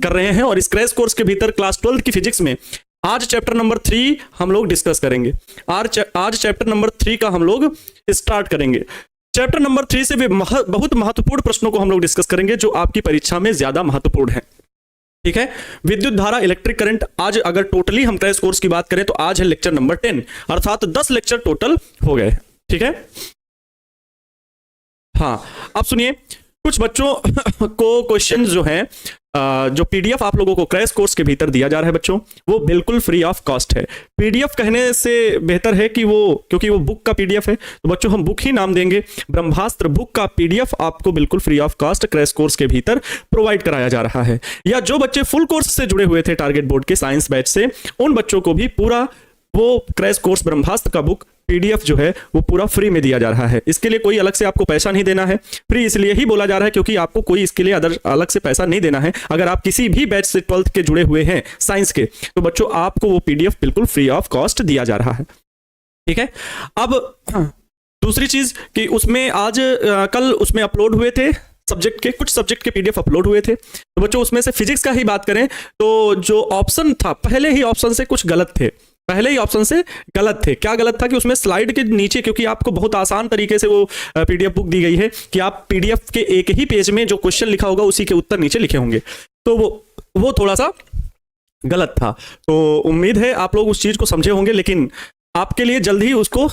कर रहे हैं और इस क्रैश कोर्स के भीतर क्लास 12 की फिजिक्स में आज चैप्टर नंबर 3 हम लोग डिस्कस करेंगे। आज चैप्टर नंबर 3 का हम लोग स्टार्ट करेंगे। चैप्टर नंबर 3 से भी बहुत महत्वपूर्ण प्रश्नों को हम लोग डिस्कस करेंगे जो आपकी परीक्षा में ज्यादा महत्वपूर्ण है। ठीक है, विद्युत धारा, इलेक्ट्रिक करंट। आज अगर टोटली हम क्रैश कोर्स की बात करें तो आज है लेक्चर नंबर 10, अर्थात 10 लेक्चर टोटल हो गए। ठीक है, हाँ अब सुनिए, कुछ बच्चों को क्वेश्चन जो है जो पीडीएफ आप लोगों को क्रैश कोर्स के भीतर दिया जा रहा है बच्चों, वो बिल्कुल फ्री ऑफ कॉस्ट है। पीडीएफ कहने से बेहतर है कि क्योंकि वो बुक का पीडीएफ है तो बच्चों हम बुक ही नाम देंगे। ब्रह्मास्त्र बुक का पीडीएफ आपको बिल्कुल free of cost crash course के भीतर प्रोवाइड कराया जा रहा है। या जो बच्चे फुल कोर्स से जुड़े हुए थे टारगेट बोर्ड के साइंस बैच से, उन बच्चों को भी पूरा वो क्रैश कोर्स ब्रह्मास्त्र का बुक पीडीएफ जो है वो पूरा फ्री में दिया जा रहा है। इसके लिए कोई अलग से आपको पैसा नहीं देना है। फ्री इसलिए ही बोला जा रहा है क्योंकि आपको कोई इसके लिए अलग से पैसा नहीं देना है। अगर आप किसी भी बैच से 12th के जुड़े हुए हैं साइंस के, तो बच्चों आपको वो पीडीएफ बिल्कुल फ्री ऑफ कॉस्ट दिया जा रहा है। ठीक है, अब दूसरी चीज कि उसमें कल उसमें अपलोड हुए थे कुछ सब्जेक्ट के पीडीएफ अपलोड हुए थे। तो बच्चों उसमें से फिजिक्स का ही बात करें तो जो ऑप्शन था, पहले ही ऑप्शन से कुछ गलत थे। क्या गलत था कि उसमें स्लाइड के नीचे, क्योंकि आपको बहुत आसान तरीके से वो पीडीएफ बुक दी गई है कि आप पीडीएफ के एक ही पेज में जो क्वेश्चन लिखा होगा उसी के उत्तर नीचे लिखे होंगे, तो वो थोड़ा सा गलत था। तो उम्मीद है आप लोग उस चीज को समझे होंगे, लेकिन आपके लिए जल्द ही उसको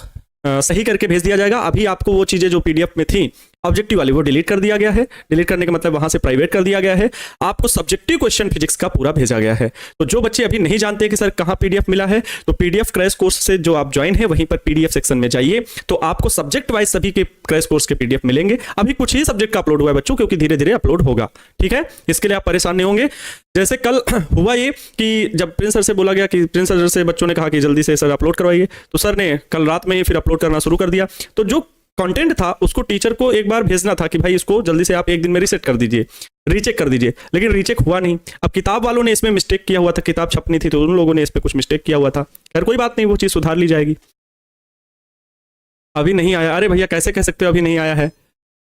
सही करके भेज दिया जाएगा। अभी आपको वो चीजें जो पीडीएफ में थी ऑब्जेक्टिव वाली, वो डिलीट कर दिया गया है। डिलीट करने का मतलब वहां से प्राइवेट कर दिया गया है। आपको सब्जेक्टिव क्वेश्चन फिजिक्स का पूरा भेजा गया है। तो जो बच्चे अभी नहीं जानते कि सर कहां पीडीएफ मिला है, तो पीडीएफ क्रैश कोर्स से जो आप ज्वाइन है वहीं पर पीडीएफ सेक्शन में जाइए, तो आपको सब्जेक्ट वाइज सभी के क्रैश कोर्स के पीडीएफ मिलेंगे। अभी कुछ ही सब्जेक्ट का अपलोड हुआ है बच्चों, क्योंकि धीरे धीरे अपलोड होगा। ठीक है, इसके लिए आप परेशान नहीं होंगे। जैसे कल हुआ ये कि जब प्रिंस सर से बोला गया कि प्रिंस सर से बच्चों ने कहा कि जल्दी से सर अपलोड करवाइए, तो सर ने कल रात में फिर अपलोड करना शुरू कर दिया। तो जो कंटेंट था उसको टीचर को एक बार भेजना था कि भाई इसको जल्दी से आप एक दिन में रीसेट कर दीजिए, रीचेक कर दीजिए, लेकिन रीचेक हुआ नहीं। अब किताब वालों ने इसमें मिस्टेक किया हुआ था, किताब छपनी थी तो उन लोगों ने इस पे कुछ मिस्टेक किया हुआ था। खैर कोई बात नहीं, वो चीज सुधार ली जाएगी। अभी नहीं आया, अरे भैया कैसे कह सकते हो अभी नहीं आया है?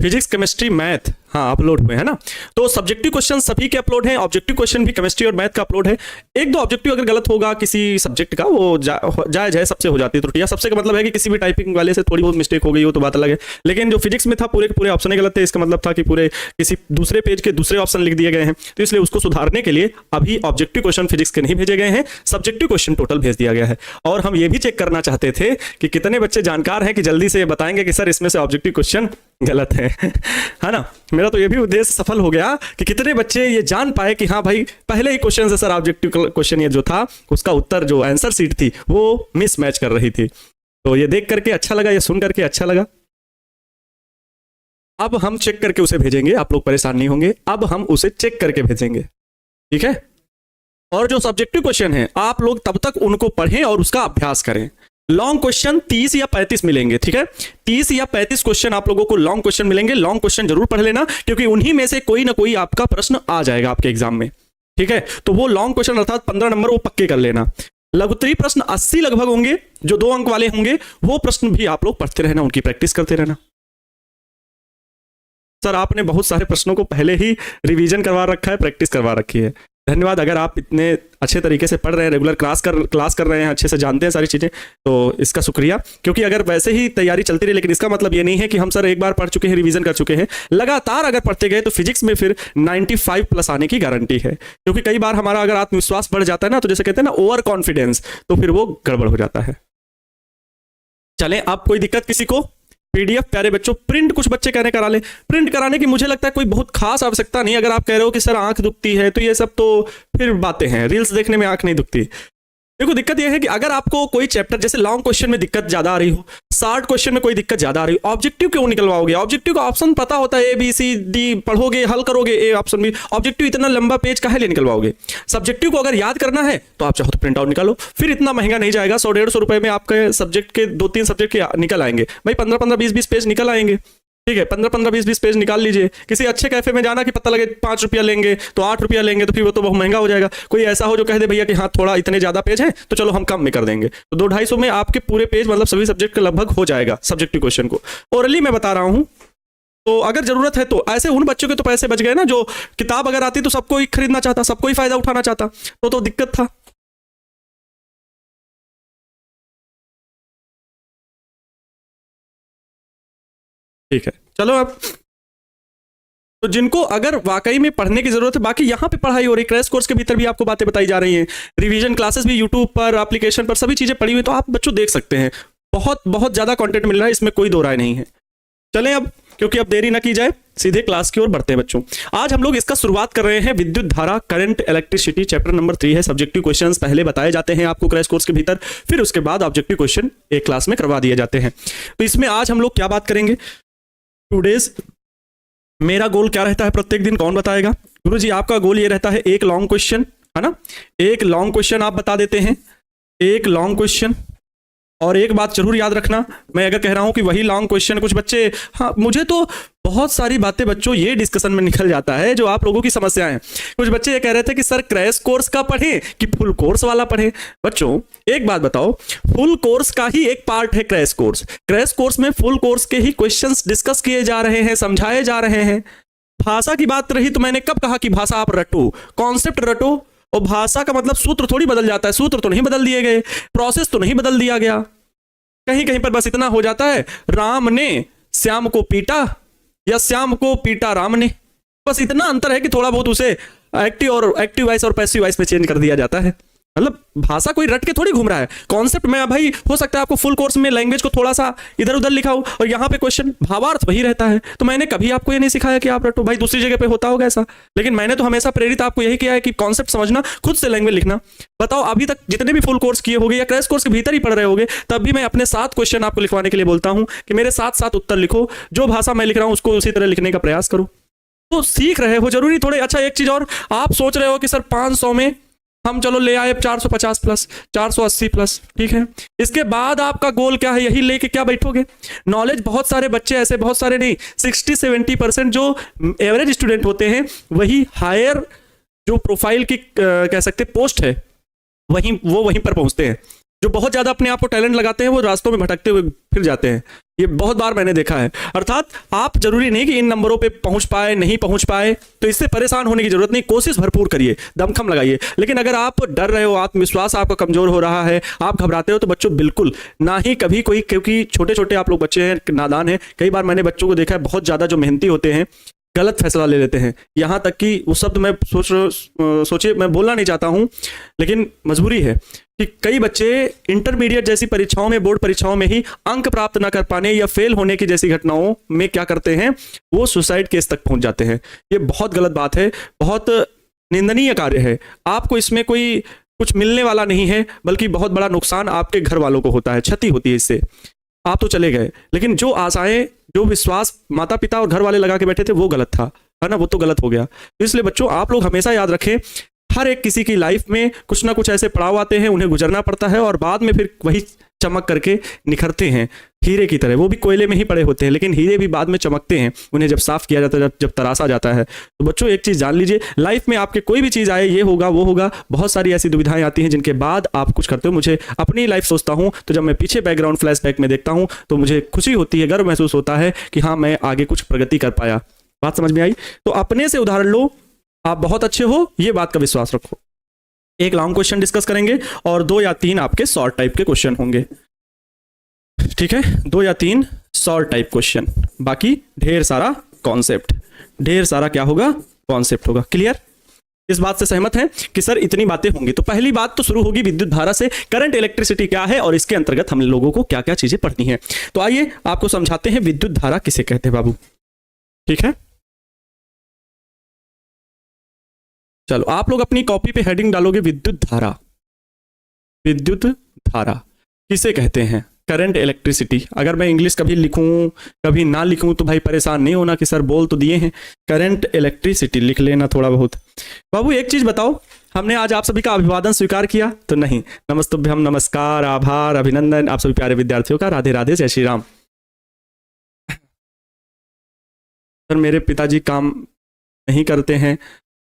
फिजिक्स, केमिस्ट्री, मैथ हाँ अपलोड हुए हैं ना। तो सब्जेक्टिव क्वेश्चन सभी के अपलोड हैं, ऑब्जेक्टिव क्वेश्चन भी केमिस्ट्री और मैथ का अपलोड है। एक दो ऑब्जेक्टिव अगर गलत होगा किसी सब्जेक्ट का, वो जायज है, सबसे हो जाती है त्रुटियां। सबसे का मतलब है कि किसी भी टाइपिंग वाले से थोड़ी बहुत मिस्टेक हो गई हो तो बात अलग है। लेकिन जो फिजिक्स में था पूरे के पूरे ऑप्शन गलत थे, इसका मतलब था कि पूरे किसी दूसरे पेज के दूसरे ऑप्शन लिख दिए गए हैं। तो इसलिए उसको सुधारने के लिए अभी ऑब्जेक्टिव क्वेश्चन फिजिक्स के नहीं भेजे गए हैं, सब्जेक्टिव क्वेश्चन टोटल भेज दिया गया है। और हम ये भी चेक करना चाहते थे कि कितने बच्चे जानकार हैं कि जल्दी से बताएंगे कि सर इसमें से ऑब्जेक्टिव क्वेश्चन गलत है ना। मेरा तो ये भी उद्देश्य सफल हो गया कि कितने बच्चे ये जान पाए कि हाँ भाई पहले ही क्वेश्चन से सर ऑब्जेक्टिव क्वेश्चन ये जो था उसका उत्तर जो आंसर सीट थी वो मिसमैच कर रही थी। तो ये देख करके अच्छा लगा, ये सुन करके अच्छा लगा। अब हम चेक करके उसे भेजेंगे, आप लोग परेशान नहीं होंगे। अब हम उसे चेक करके भेजेंगे, ठीक है। और जो सब्जेक्टिव क्वेश्चन है आप लोग तब तक उनको पढ़ें और उसका अभ्यास करें। लॉन्ग क्वेश्चन 30 या 35 मिलेंगे, ठीक है। 30 या 35 क्वेश्चन आप लोगों को लॉन्ग क्वेश्चन मिलेंगे। लॉन्ग क्वेश्चन जरूर पढ़ लेना, क्योंकि उन्हीं में से कोई ना कोई आपका प्रश्न आ जाएगा आपके एग्जाम में, ठीक है। तो वो लॉन्ग क्वेश्चन अर्थात 15 नंबर वो पक्के कर लेना। लघुत्तरी प्रश्न 80 लगभग होंगे, जो 2 अंक वाले होंगे वो प्रश्न भी आप लोग पढ़ते रहना, उनकी प्रैक्टिस करते रहना। सर आपने बहुत सारे प्रश्नों को पहले ही रिवीजन करवा रखा है, प्रैक्टिस करवा रखी है। धन्यवाद। अगर आप इतने अच्छे तरीके से पढ़ रहे हैं, रेगुलर क्लास कर रहे हैं, अच्छे से जानते हैं सारी चीज़ें, तो इसका शुक्रिया। क्योंकि अगर वैसे ही तैयारी चलती रही, लेकिन इसका मतलब ये नहीं है कि हम सर एक बार पढ़ चुके हैं, रिवीजन कर चुके हैं। लगातार अगर पढ़ते गए तो फिजिक्स में फिर 95 प्लस आने की गारंटी है। क्योंकि कई बार हमारा अगर आत्मविश्वास बढ़ जाता है ना, तो जैसे कहते हैं ना ओवर कॉन्फिडेंस, तो फिर वो गड़बड़ हो जाता है। चलें, अब कोई दिक्कत किसी को? पीडीएफ प्यारे बच्चों, प्रिंट कुछ बच्चे कहने करा ले। प्रिंट कराने की मुझे लगता है कोई बहुत खास आवश्यकता नहीं। अगर आप कह रहे हो कि सर आंख दुखती है, तो ये सब तो फिर बातें हैं, रील्स देखने में आंख नहीं दुखती। देखो दिक्कत यह है कि अगर आपको कोई चैप्टर जैसे लॉन्ग क्वेश्चन में दिक्कत ज्यादा आ रही हो, शॉर्ट क्वेश्चन में कोई दिक्कत ज्यादा आ रही हो, ऑब्जेक्टिव क्यों निकलवाओगे? ऑब्जेक्टिव का ऑप्शन पता होता है, ABCD पढ़ोगे, हल करोगे, ए ऑप्शन भी। ऑब्जेक्टिव इतना लंबा पेज काहे लिए निकलवाओगे? सब्जेक्टिव को अगर याद करना है तो आप चाहो तो प्रिंट आउट निकालो, फिर इतना महंगा नहीं जाएगा। 100-150 रुपए में आपके सब्जेक्ट के 2-3 सब्जेक्ट के निकल आएंगे भाई। 15-15, 20-20 पेज निकल आएंगे, ठीक है। 15-15, 20-20 पेज निकाल लीजिए। किसी अच्छे कैफे में जाना कि पता लगे 5 रुपया लेंगे तो 8 रुपया लेंगे, तो फिर वो तो बहुत महंगा हो जाएगा। कोई ऐसा हो जो कह दे भैया कि हाँ थोड़ा इतने ज्यादा पेज है तो चलो हम कम में कर देंगे, तो 200-250 में आपके पूरे पेज मतलब सभी सब्जेक्ट का लगभग हो जाएगा। सब्जेक्टिव क्वेश्चन को ओरली मैं बता रहा हूं, तो अगर जरूरत है तो ऐसे उन बच्चों के तो पैसे बच गए ना, जो किताब अगर आती तो सबको ही खरीदना चाहता, सबको ही फायदा उठाना चाहता, तो दिक्कत था। ठीक है, चलो अब तो जिनको अगर वाकई में पढ़ने की जरूरत है, बाकी यहाँ पे पढ़ाई हो रही, क्रैश कोर्स के भीतर भी आपको बातें बताई जा रही हैं, रिवीजन क्लासेस भी यूट्यूब पर, एप्लीकेशन पर सभी चीजें पड़ी हुई, तो आप बच्चों देख सकते हैं, बहुत बहुत ज्यादा कंटेंट मिल रहा है, इसमें कोई दो राय नहीं है। चलें अब, क्योंकि अब देरी ना की जाए, सीधे क्लास की ओर बढ़ते हैं बच्चों। आज हम लोग इसका शुरुआत कर रहे हैं विद्युत धारा, करंट इलेक्ट्रिसिटी, चैप्टर नंबर 3 है। सब्जेक्टिव क्वेश्चंस पहले बताए जाते हैं आपको क्रैश कोर्स के भीतर, फिर उसके बाद ऑब्जेक्टिव क्वेश्चन एक क्लास में करवा दिए जाते हैं। तो इसमें आज हम लोग क्या बात करेंगे, टूडेज मेरा गोल क्या रहता है प्रत्येक दिन, कौन बताएगा? गुरुजी आपका गोल ये रहता है एक लॉन्ग क्वेश्चन, है ना, एक लॉन्ग क्वेश्चन आप बता देते हैं, एक लॉन्ग क्वेश्चन। और एक बात जरूर याद रखना, मैं अगर कह रहा हूं कि वही लॉन्ग क्वेश्चन, कुछ बच्चे, हाँ मुझे तो बहुत सारी बातें बच्चों ये डिस्कशन में निकल जाता है जो आप लोगों की समस्याएं हैं। कुछ बच्चे ये कह रहे थे कि सर क्रैश कोर्स का पढ़ें कि फुल कोर्स वाला पढ़ें। बच्चों एक बात बताओ, फुल कोर्स का ही एक पार्ट है क्रैश कोर्स। क्रैश कोर्स में फुल कोर्स के ही क्वेश्चंस डिस्कस किए जा रहे हैं, समझाए जा रहे हैं। भाषा की बात रही तो मैंने कब कहा कि भाषा आप रटो, कॉन्सेप्ट रटो, और भाषा का मतलब सूत्र थोड़ी बदल जाता है, सूत्र तो नहीं बदल दिए गए, प्रोसेस तो नहीं बदल दिया गया। कहीं कहीं पर बस इतना हो जाता है, राम ने श्याम को पीटा या श्याम को पीटा राम ने, बस इतना अंतर है कि थोड़ा बहुत उसे एक्टिव वॉइस और पैसिव वॉइस में चेंज कर दिया जाता है। मतलब भाषा कोई रट के थोड़ी घूम रहा है, कॉन्सेप्ट में भाई हो सकता है आपको फुल कोर्स में लैंग्वेज को थोड़ा सा इधर उधर लिखा हो और यहाँ पे क्वेश्चन भावार्थ वही रहता है। तो मैंने कभी आपको ये नहीं सिखाया कि आप रटो, भाई दूसरी जगह पे होता होगा ऐसा, लेकिन मैंने तो हमेशा प्रेरित आपको यही किया है कि कॉन्सेप्ट समझना, खुद से लैंग्वेज लिखना। बताओ अभी तक जितने भी फुल कोर्स किए होगे या क्रैश कोर्स के भीतर ही पढ़ रहे होगे, तब भी मैं अपने 7 क्वेश्चन आपको लिखवाने के लिए बोलता हूं कि मेरे 7 उत्तर लिखो, जो भाषा मैं लिख रहा हूं उसको उसी तरह लिखने का प्रयास करो। तो सीख रहे हो जरूरी थोड़े। अच्छा एक चीज और, आप सोच रहे हो कि सर 500 में हम चलो ले आए 450 प्लस, 480 प्लस, ठीक है, इसके बाद आपका गोल क्या है, यही लेके क्या बैठोगे? नॉलेज बहुत सारे बच्चे ऐसे, बहुत सारे नहीं, 60-70% जो एवरेज स्टूडेंट होते हैं वही हायर जो प्रोफाइल की कह सकते पोस्ट है वहीं पर पहुंचते हैं। जो बहुत ज्यादा अपने आप को टैलेंट लगाते हैं वो रास्तों में भटकते हुए फिर जाते हैं, ये बहुत बार मैंने देखा है। अर्थात आप जरूरी नहीं कि इन नंबरों पे पहुंच पाए, नहीं पहुंच पाए, तो इससे परेशान होने की जरूरत नहीं, कोशिश भरपूर करिए, दमखम लगाइए। लेकिन अगर आप डर रहे हो, आत्मविश्वास आपका कमजोर हो रहा है, आप घबराते हो, तो बच्चों बिल्कुल ना ही कभी कोई, क्योंकि छोटे छोटे आप लोग बच्चे हैं, नादान हैं, कई बार मैंने बच्चों को देखा है बहुत ज्यादा जो मेहनती होते हैं गलत फैसला ले लेते हैं। यहाँ तक कि वो शब्द मैं सोचिए मैं बोलना नहीं चाहता हूँ, लेकिन मजबूरी है कि कई बच्चे इंटरमीडिएट जैसी परीक्षाओं में, बोर्ड परीक्षाओं में ही अंक प्राप्त ना कर पाने या फेल होने की जैसी घटनाओं में क्या करते हैं, वो सुसाइड केस तक पहुंच जाते हैं। ये बहुत गलत बात है, बहुत निंदनीय कार्य है। आपको इसमें कोई कुछ मिलने वाला नहीं है, बल्कि बहुत बड़ा नुकसान आपके घर वालों को होता है, क्षति होती है इससे। आप तो चले गए, लेकिन जो आशाएं, जो विश्वास माता पिता और घर वाले लगा के बैठे थे वो गलत था, है ना, वो तो गलत हो गया। तो इसलिए बच्चों आप लोग हमेशा याद रखें, हर एक किसी की लाइफ में कुछ ना कुछ ऐसे पड़ाव आते हैं, उन्हें गुजरना पड़ता है और बाद में फिर वही चमक करके निखरते हैं हीरे की तरह। वो भी कोयले में ही पड़े होते हैं, लेकिन हीरे भी बाद में चमकते हैं, उन्हें जब साफ किया जाता है, जब तराशा जाता है। तो बच्चों एक चीज जान लीजिए, लाइफ में आपके कोई भी चीज आए, ये होगा वो होगा, बहुत सारी ऐसी दुविधाएं आती हैं जिनके बाद आप कुछ करते हो। मुझे अपनी लाइफ सोचता हूं तो जब मैं पीछे बैकग्राउंड फ्लैशबैक में देखता हूं तो मुझे खुशी होती है, गर्व महसूस होता है कि हाँ मैं आगे कुछ प्रगति कर पाया। बात समझ में आई? तो अपने से उदाहरण लो, आप बहुत अच्छे हो, ये बात का विश्वास रखो। एक लॉन्ग क्वेश्चन डिस्कस करेंगे और 2 या 3 आपके शॉर्ट टाइप के क्वेश्चन होंगे, ठीक है, 2 या 3 शॉर्ट टाइप क्वेश्चन, बाकी ढेर सारा कॉन्सेप्ट, ढेर सारा क्या होगा, कॉन्सेप्ट होगा। क्लियर? इस बात से सहमत हैं कि सर इतनी बातें होंगी? तो पहली बात तो शुरू होगी विद्युत धारा से, करंट इलेक्ट्रिसिटी क्या है और इसके अंतर्गत हम लोगों को क्या क्या चीजें पढ़नी है। तो आइए आपको समझाते हैं विद्युत धारा किसे कहते हैं बाबू, ठीक है। चलो आप लोग अपनी कॉपी पे हेडिंग डालोगे विद्युत धारा। विद्युत धारा किसे कहते हैं? Current electricity. अगर मैं इंग्लिश कभी लिखूं कभी ना लिखूं तो भाई परेशान नहीं होना कि सर बोल तो दिए हैं, करंट इलेक्ट्रिसिटी लिख लेना थोड़ा बहुत। बाबू एक चीज बताओ, हमने आज आप सभी का अभिवादन स्वीकार किया तो नहीं? नमस्तुभ्यम, नमस्कार, आभार, अभिनंदन आप सभी प्यारे विद्यार्थियों का, राधे राधे, जय श्री राम। सर मेरे पिताजी काम नहीं करते हैं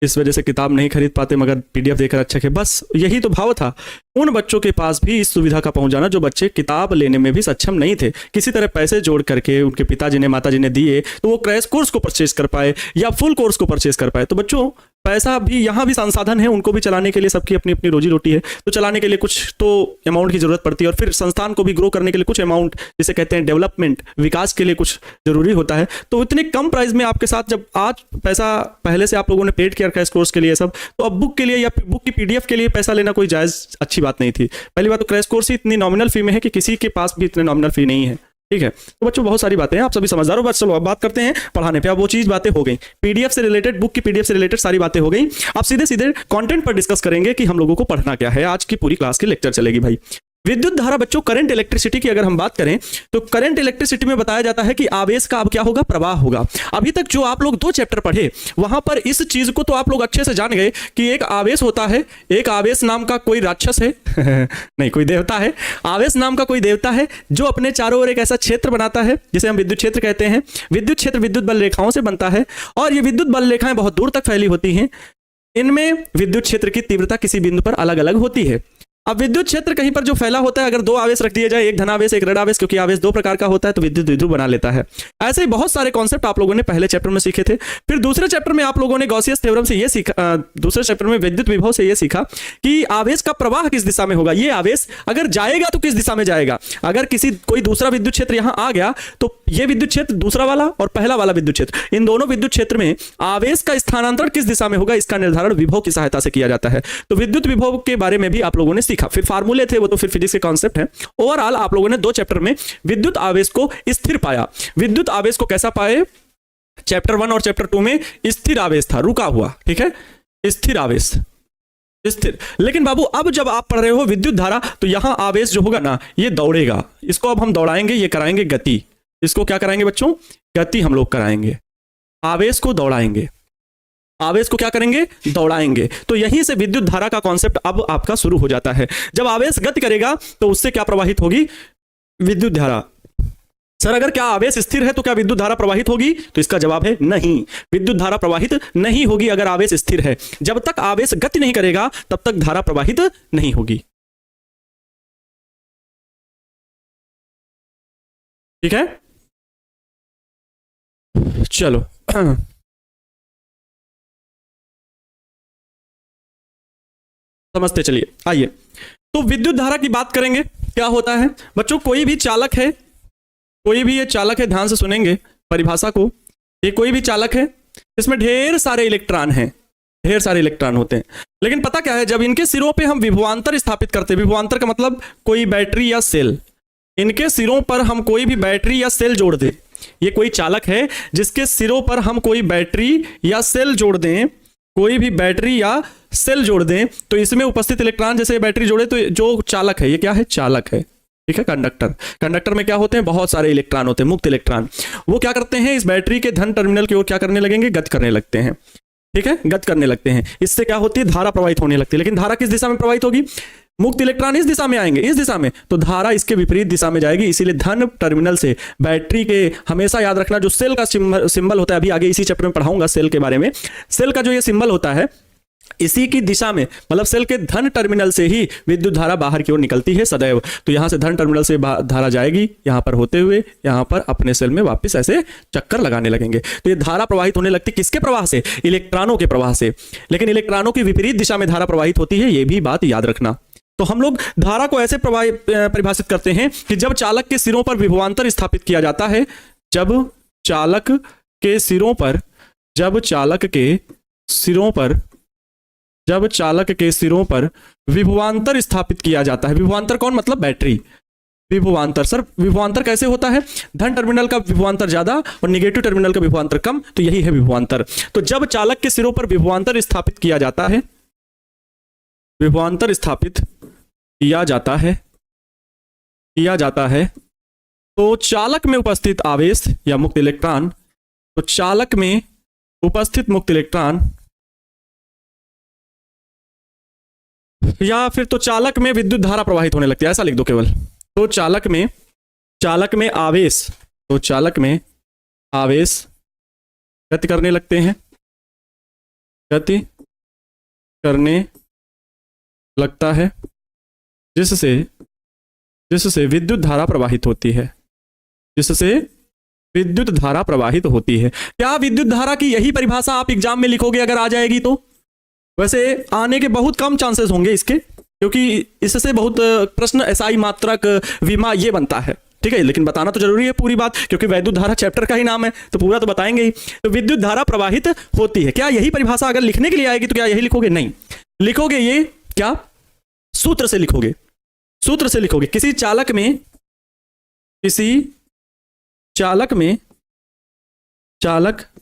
इस वजह से किताब नहीं खरीद पाते मगर पीडीएफ देखकर अच्छा है। बस यही तो भाव था उन बच्चों के पास भी इस सुविधा का पहुंच जाना जो बच्चे किताब लेने में भी सक्षम नहीं थे, किसी तरह पैसे जोड़ करके उनके पिताजी ने माताजी ने दिए तो वो क्रैश कोर्स को परचेज कर पाए या फुल कोर्स को परचेज कर पाए। तो बच्चों पैसा भी यहाँ भी संसाधन है, उनको भी चलाने के लिए सबकी अपनी अपनी रोजी रोटी है, तो चलाने के लिए कुछ तो अमाउंट की जरूरत पड़ती है और फिर संस्थान को भी ग्रो करने के लिए कुछ अमाउंट, जिसे कहते हैं डेवलपमेंट, विकास के लिए कुछ जरूरी होता है। तो इतने कम प्राइस में आपके साथ जब आज पैसा पहले से आप लोगों ने पेड किया क्रैश कोर्स के लिए सब, तो अब बुक के लिए या बुक की पीडीएफ के लिए पैसा लेना कोई जायज अच्छी बात नहीं थी। पहली बात तो क्रैश कोर्स ही इतनी नॉमिनल फी में है कि किसी के पास भी इतने नॉमिनल फी नहीं है, ठीक है। तो बच्चों बहुत सारी बातें हैं, आप सभी समझदार हो। बस चलो अब बात करते हैं पढ़ाने पे। अब वो चीज बातें हो गई पीडीएफ से रिलेटेड, बुक की पीडीएफ से रिलेटेड सारी बातें हो गई। आप सीधे सीधे कंटेंट पर डिस्कस करेंगे कि हम लोगों को पढ़ना क्या है। आज की पूरी क्लास की लेक्चर चलेगी भाई। विद्युत धारा बच्चों, करंट इलेक्ट्रिसिटी की अगर हम बात करें तो करंट इलेक्ट्रिसिटी में बताया जाता है कि आवेश का अब क्या होगा, प्रवाह होगा। अभी तक जो आप लोग 2 चैप्टर पढ़े वहां पर इस चीज को तो आप लोग अच्छे से जान गए कि एक आवेश होता है, एक आवेश नाम का कोई राक्षस है नहीं कोई देवता है, आवेश नाम का कोई देवता है जो अपने चारों ओर एक ऐसा क्षेत्र बनाता है जिसे हम विद्युत क्षेत्र कहते हैं। विद्युत क्षेत्र विद्युत बल रेखाओं से बनता है और ये विद्युत बल रेखाएं बहुत दूर तक फैली होती हैं। इनमें विद्युत क्षेत्र की तीव्रता किसी बिंदु पर अलग अलग होती है। अब विद्युत क्षेत्र कहीं पर जो फैला होता है, अगर 2 आवेश रख दिए जाए, एक धनावेश एक ऋण आवेश, क्योंकि आवेश 2 प्रकार का होता है तो विद्युत द्विध्रुव बना लेता है। ऐसे ही बहुत सारे कॉन्सेप्ट आप लोगों ने पहले चैप्टर में सीखे थे। फिर दूसरे चैप्टर में आप लोगों ने गॉसियस थ्योरम से ये सीखा, दूसरे चैप्टर में विद्युत विभव से ये सीखा कि आवेश का प्रवाह किस दिशा में होगा। ये आवेश अगर जाएगा तो किस दिशा में जाएगा। अगर कोई दूसरा विद्युत क्षेत्र यहां आ गया तो ये विद्युत क्षेत्र, दूसरा वाला और पहला वाला विद्युत क्षेत्र, इन दोनों विद्युत क्षेत्र में आवेश का स्थानांतरण किस दिशा में होगा, इसका निर्धारण विभव की सहायता से किया जाता है। तो विद्युत विभव के बारे में भी आप लोगों ने सीखा। फिर फार्मूले थे वो तो फिर फिजिक्स के कॉन्सेप्ट है। ओवरऑल आप लोगों ने 2 चैप्टर में विद्युत आवेश को स्थिर पाया। विद्युत आवेश को कैसा पाए, चैप्टर 1 और चैप्टर 2 में स्थिर आवेश था, रुका हुआ, ठीक है, स्थिर आवेश, स्थिर। लेकिन बाबू अब जब आप पढ़ रहे हो विद्युत धारा तो यहां आवेश जो होगा ना ये दौड़ेगा, इसको अब हम दौड़ाएंगे, ये कराएंगे गति। इसको क्या कराएंगे बच्चों, गति हम लोग कराएंगे। आवेश को दौड़ाएंगे, आवेश को क्या करेंगे, दौड़ाएंगे। तो यहीं से विद्युत धारा का कॉन्सेप्ट अब आपका शुरू हो जाता है। जब आवेश गति करेगा तो उससे क्या प्रवाहित होगी, विद्युत धारा। सर अगर क्या आवेश स्थिर है तो क्या विद्युत धारा प्रवाहित होगी, तो इसका जवाब है नहीं, विद्युत धारा प्रवाहित नहीं होगी अगर आवेश स्थिर है। जब तक आवेश गति नहीं करेगा तब तक धारा प्रवाहित नहीं होगी, ठीक है। चलो समझते चलिए, आइए। तो विद्युत धारा की बात करेंगे। क्या होता है बच्चों, कोई भी चालक है, कोई भी ये चालक है, ध्यान से सुनेंगे परिभाषा को। ये कोई भी चालक है, इसमें ढेर सारे इलेक्ट्रॉन हैं, ढेर सारे इलेक्ट्रॉन होते हैं। लेकिन पता क्या है, जब इनके सिरों पे हम विभवांतर स्थापित करते हैं, विभवांतर का मतलब कोई बैटरी या सेल, इनके सिरों पर हम कोई भी बैटरी या सेल जोड़ दें, ये कोई चालक है जिसके सिरों पर हम कोई बैटरी या सेल जोड़ दें, कोई भी बैटरी या सेल जोड़ दें, तो इसमें उपस्थित इलेक्ट्रॉन, जैसे बैटरी जोड़े तो जो चालक है ये क्या है, चालक है, ठीक है। कंडक्टर, कंडक्टर में क्या होते हैं, बहुत सारे इलेक्ट्रॉन होते हैं, मुक्त इलेक्ट्रॉन। वो क्या करते हैं, इस बैटरी के धन टर्मिनल की ओर क्या करने लगेंगे, गति करने लगते हैं, ठीक है, गति करने लगते हैं। इससे क्या होती है, धारा प्रवाहित होने लगती है। लेकिन धारा किस दिशा में प्रवाहित होगी, मुक्त इलेक्ट्रॉन इस दिशा में आएंगे, इस दिशा में, तो धारा इसके विपरीत दिशा में जाएगी। इसीलिए धन टर्मिनल से बैटरी के, हमेशा याद रखना जो सेल का सिंबल होता है, अभी आगे इसी चैप्टर में पढ़ाऊंगा सेल के बारे में, सेल का जो ये सिंबल होता है इसी की दिशा में, मतलब सेल के धन टर्मिनल से ही विद्युत धारा बाहर की ओर निकलती है सदैव। तो यहां से धन टर्मिनल से धारा जाएगी, यहां पर होते हुए यहां पर अपने सेल में वापस ऐसे चक्कर लगाने लगेंगे। तो ये धारा प्रवाहित होने लगती किसके प्रवाह से, इलेक्ट्रॉनों के प्रवाह से। लेकिन इलेक्ट्रॉनों की विपरीत दिशा में धारा प्रवाहित होती है, ये भी बात याद रखना। तो हम लोग धारा को ऐसे परिभाषित करते हैं कि जब चालक के सिरों पर विभवांतर स्थापित किया जाता है, जब चालक के सिरों पर, जब चालक के सिरों पर, जब चालक के सिरों पर विभवांतर स्थापित किया जाता है, विभवांतर कौन, मतलब बैटरी। विभवांतर, सर विभवांतर कैसे होता है, धन टर्मिनल का विभवांतर ज्यादा और नेगेटिव टर्मिनल का विभवांतर कम, तो यही है विभवांतर। तो जब चालक के सिरों पर विभवांतर स्थापित किया जाता है, विभवांतर स्थापित किया जाता है, किया जाता है, तो चालक में उपस्थित आवेश या मुक्त इलेक्ट्रॉन, तो चालक में उपस्थित मुक्त इलेक्ट्रॉन या फिर तो चालक में विद्युत धारा प्रवाहित होने लगती है, ऐसा लिख दो केवल। तो चालक में आवेश, तो चालक में आवेश गति करने लगते हैं, गति करने लगता है, जिससे जिससे विद्युत धारा प्रवाहित होती है, जिससे विद्युत धारा प्रवाहित होती है। क्या विद्युत धारा की यही परिभाषा आप एग्जाम में लिखोगे अगर आ जाएगी तो? वैसे आने के बहुत कम चांसेस होंगे इसके, क्योंकि इससे बहुत प्रश्न एसआई मात्रक विमा ये बनता है, ठीक है। लेकिन बताना तो जरूरी है पूरी बात, क्योंकि विद्युत धारा चैप्टर का ही नाम है तो पूरा तो बताएंगे ही। तो विद्युत धारा प्रवाहित होती है, क्या यही परिभाषा अगर लिखने के लिए आएगी तो क्या यही लिखोगे? नहीं लिखोगे, ये क्या सूत्र से लिखोगे, सूत्र से लिखोगे। किसी चालक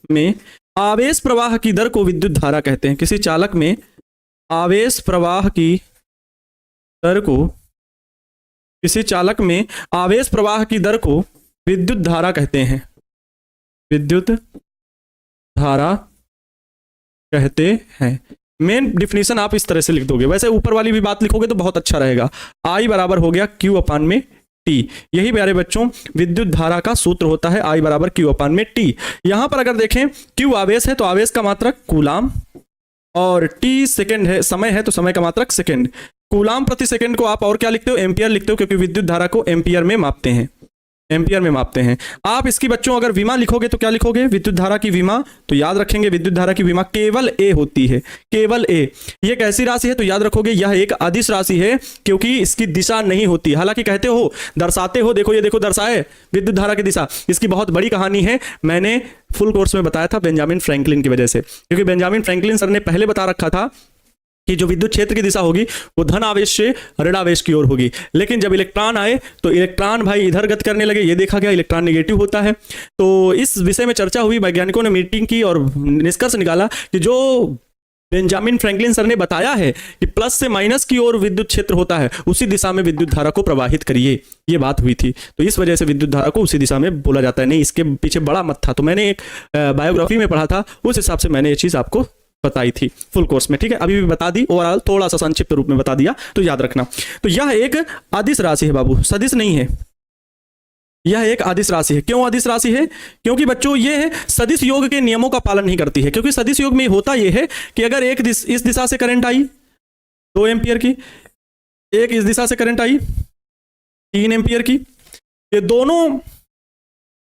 में आवेश प्रवाह की दर को विद्युत धारा कहते हैं। किसी चालक में आवेश प्रवाह की दर को, किसी चालक में आवेश प्रवाह की दर को विद्युत धारा कहते हैं, विद्युत धारा कहते हैं। मेन डिफिनीशन आप इस तरह से लिख दोगे। वैसे ऊपर वाली भी बात लिखोगे तो बहुत अच्छा रहेगा। I बराबर हो गया Q अपान में T। यही प्यारे बच्चों विद्युत धारा का सूत्र होता है, I बराबर Q अपान में T। यहां पर अगर देखें Q आवेश है तो आवेश का मात्रक कूलाम, और T सेकंड है, समय है तो समय का मात्रक सेकंड। कूलाम प्रति सेकंड को आप और क्या लिखते हो? एम्पियर लिखते हो, क्योंकि विद्युत धारा को एम्पियर में मापते हैं, एम्पियर में मापते हैं। आप इसकी बच्चों अगर विमा लिखोगे तो क्या लिखोगे? विद्युत धारा की विमा। तो याद रखेंगे विद्युत धारा की विमा केवल ए होती है, केवल ए। ये कैसी राशि है? तो याद रखोगे यह एक अदिश राशि है, क्योंकि इसकी दिशा नहीं होती। हालांकि कहते हो, दर्शाते हो, देखो ये देखो दर्शाए विद्युत धारा की दिशा। इसकी बहुत बड़ी कहानी है, मैंने फुल कोर्स में बताया था बेंजामिन फ्रैंकलिन की वजह से, क्योंकि बेंजामिन फ्रैंकलिन सर ने पहले बता रखा था कि जो विद्युत क्षेत्र की दिशा होगी वो धन आवेश से ऋण आवेश की ओर होगी। लेकिन जब इलेक्ट्रॉन आए तो इलेक्ट्रॉन भाई इधर गति करने लगे, ये देखा गया इलेक्ट्रॉन नेगेटिव होता है। तो इस विषय में चर्चा हुई, वैज्ञानिकों ने मीटिंग की और निष्कर्ष निकाला कि जो बेंजामिन फ्रैंकलिन सर ने बताया है कि प्लस से माइनस की ओर विद्युत क्षेत्र होता है, उसी दिशा में विद्युत धारा को प्रवाहित करिए, ये बात हुई थी। तो इस वजह से विद्युत धारा को उसी दिशा में बोला जाता है। नहीं, इसके पीछे बड़ा मत था। तो मैंने एक बायोग्राफी में पढ़ा था, उस हिसाब से मैंने ये चीज आपको बताई थी फुल कोर्स में, ठीक है। अभी भी बता दी, ओवरऑल थोड़ा सा संक्षिप्त रूप में बता दिया, तो याद रखना। तो यह एक अदिश राशि है बाबू, सदिश नहीं है, यह एक अदिश राशि है। क्यों अदिश राशि है? क्योंकि बच्चों ये सदिश योग के नियमों का पालन नहीं करती है। क्योंकि सदिश योग में होता यह है कि अगर इस दिशा से करंट आई 2 एम्पियर की, एक इस दिशा से करंट आई 3 एम्पियर की, ये दोनों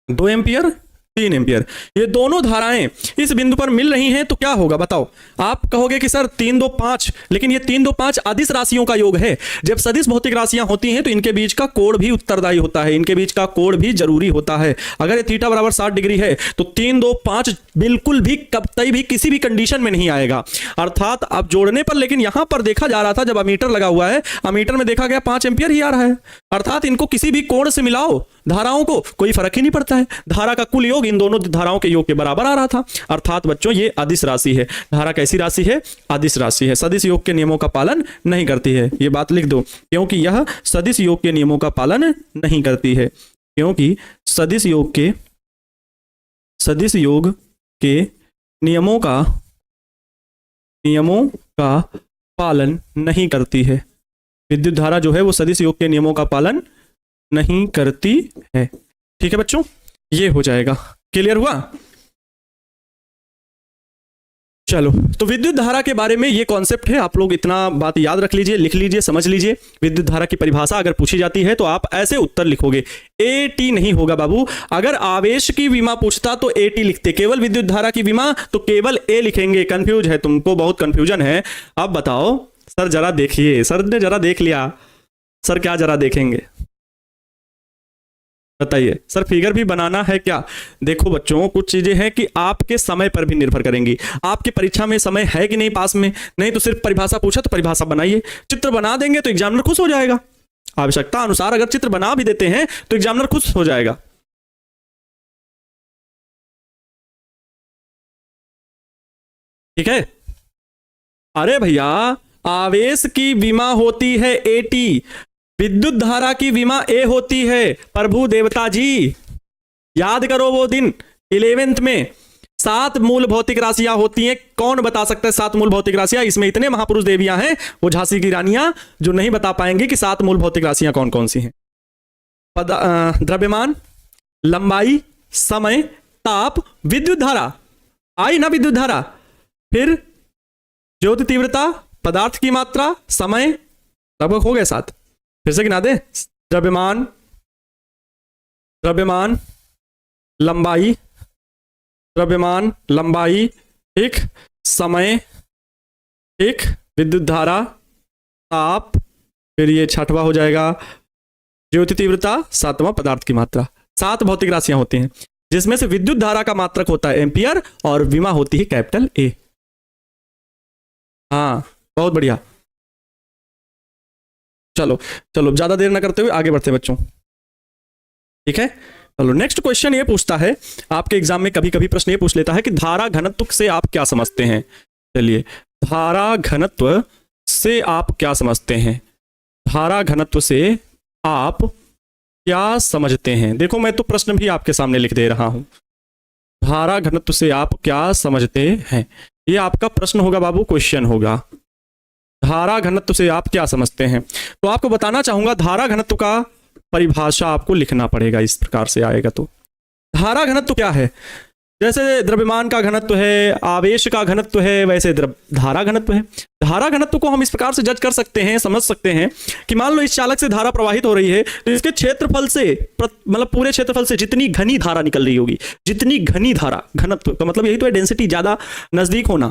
2 एम्पियर 3 एम्पियर, ये दोनों धाराएं इस बिंदु पर मिल रही हैं, तो क्या होगा बताओ? आप कहोगे कि सर 3 2 5, लेकिन ये 3 2 5 अदिश राशियों का योग है। जब सदिश भौतिक राशियां होती हैं तो इनके बीच का कोण भी उत्तरदायी होता है, इनके बीच का कोण भी जरूरी होता है। अगर ये थीटा बराबर 60 डिग्री है तो 3 2 5 बिल्कुल भी कतई भी किसी भी कंडीशन में नहीं आएगा, अर्थात आप जोड़ने पर। लेकिन यहां पर देखा जा रहा था, जब अमीटर लगा हुआ है, अमीटर में देखा गया 5 एम्पियर ही आ रहा है, अर्थात इनको किसी भी कोण से मिलाओ धाराओं को, कोई फर्क ही नहीं पड़ता है। धारा का कुल योग इन दोनों धाराओं के योग के बराबर आ रहा था। अर्थात बच्चों ये अदिश राशि है। धारा कैसी राशि है? अदिश राशि है, सदिश योग के नियमों का पालन नहीं करती है। ये बात लिख दो, क्योंकि यह सदिश योग के नियमों का पालन नहीं करती है, क्योंकि सदिश योग के नियमों का पालन नहीं करती है। विद्युत धारा जो है वो सदिश योग के नियमों का पालन नहीं करती है। ठीक है बच्चों, ये हो जाएगा। क्लियर हुआ? चलो, तो विद्युत धारा के बारे में ये कॉन्सेप्ट है। आप लोग इतना बात याद रख लीजिए, लिख लीजिए, समझ लीजिए। विद्युत धारा की परिभाषा अगर पूछी जाती है तो आप ऐसे उत्तर लिखोगे, AT नहीं होगा बाबू। अगर आवेश की विमा पूछता तो AT लिखते, केवल विद्युत धारा की विमा तो केवल A लिखेंगे। कंफ्यूज है, तुमको बहुत कंफ्यूजन है। अब बताओ सर, जरा देखिए, सर ने जरा देख लिया, सर क्या जरा देखेंगे बताइए? सर फिगर भी बनाना है क्या? देखो बच्चों, कुछ चीजें हैं कि आपके समय पर भी निर्भर करेंगी। आपके परीक्षा में समय है कि नहीं पास में? नहीं तो सिर्फ परिभाषा पूछा तो परिभाषा बनाइए। चित्र बना देंगे तो एग्जामिनर खुश हो जाएगा। आवश्यकता अनुसार अगर चित्र बना भी देते हैं तो एग्जामिनर खुश हो जाएगा। ठीक है? अरे भैया, आवेश की विमा होती है AT, विद्युत धारा की विमा A होती है। प्रभु देवता जी, याद करो वो दिन 11th में 7 मूल भौतिक राशियां होती हैं। कौन बता सकता है 7 मूल भौतिक राशियां? इसमें इतने महापुरुष देवियां हैं, वो झांसी की रानियां, जो नहीं बता पाएंगे कि 7 मूल भौतिक राशियां कौन कौन सी हैं। द्रव्यमान, लंबाई, समय, ताप, विद्युत धारा। आई ना विद्युत धारा? फिर ज्योति तीव्रता, पदार्थ की मात्रा, समय, लगभग हो गए 7। फिर से गिना दे। द्रव्यमान, द्रव्यमान, लंबाई, द्रव्यमान, लंबाई, ठीक, समय, ठीक, विद्युत धारा, ताप, फिर ये 6वां हो जाएगा ज्योति तीव्रता, 7वां पदार्थ की मात्रा। 7 भौतिक राशियां होती हैं जिसमें से विद्युत धारा का मात्रक होता है एम्पियर और विमा होती है कैपिटल ए। हाँ, बहुत बढ़िया। चलो चलो, ज्यादा देर ना करते हुए आगे बढ़ते हैं बच्चों, ठीक है। चलो नेक्स्ट क्वेश्चन ये पूछता है, आपके एग्जाम में कभी कभी प्रश्न ये पूछ लेता है कि धारा घनत्व से आप क्या समझते हैं। चलिए, धारा घनत्व से आप क्या समझते हैं, धारा घनत्व से आप क्या समझते हैं। देखो मैं तो प्रश्न भी आपके सामने लिख दे रहा हूं। धारा घनत्व से आप क्या समझते हैं, ये आपका प्रश्न होगा बाबू, क्वेश्चन होगा। धारा घनत्व से आप क्या समझते हैं, तो आपको बताना चाहूंगा धारा घनत्व का परिभाषा आपको लिखना पड़ेगा, इस प्रकार से आएगा। तो धारा घनत्व क्या है, जैसे द्रव्यमान का घनत्व है, आवेश का घनत्व है, वैसे धारा घनत्व है। धारा घनत्व को हम इस प्रकार से जज कर सकते हैं, समझ सकते हैं कि मान लो इस चालक से धारा प्रवाहित हो रही है, तो इसके क्षेत्रफल से, मतलब पूरे क्षेत्रफल से जितनी घनी धारा निकल रही होगी, जितनी घनी धारा, घनत्व का मतलब यही तो है, डेंसिटी, ज्यादा नजदीक होना।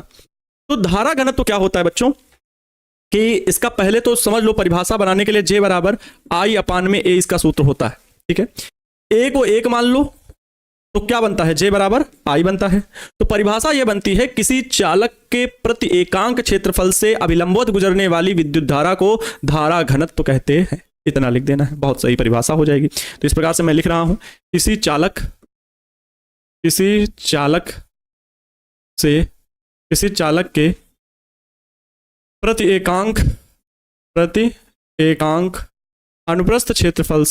तो धारा घनत्व क्या होता है बच्चों कि इसका पहले तो समझ लो, परिभाषा बनाने के लिए J बराबर I/A इसका सूत्र होता है, ठीक है। A को 1 मान लो तो क्या बनता है, J बराबर I बनता है। तो परिभाषा यह बनती है, किसी चालक के प्रति एकांक क्षेत्रफल से अभिलंबवत गुजरने वाली विद्युत धारा को धारा घनत्व कहते हैं। इतना लिख देना है, बहुत सही परिभाषा हो जाएगी। तो इस प्रकार से मैं लिख रहा हूं, किसी चालक के प्रति एकांक अनुप्रस्थ क्षेत्रफल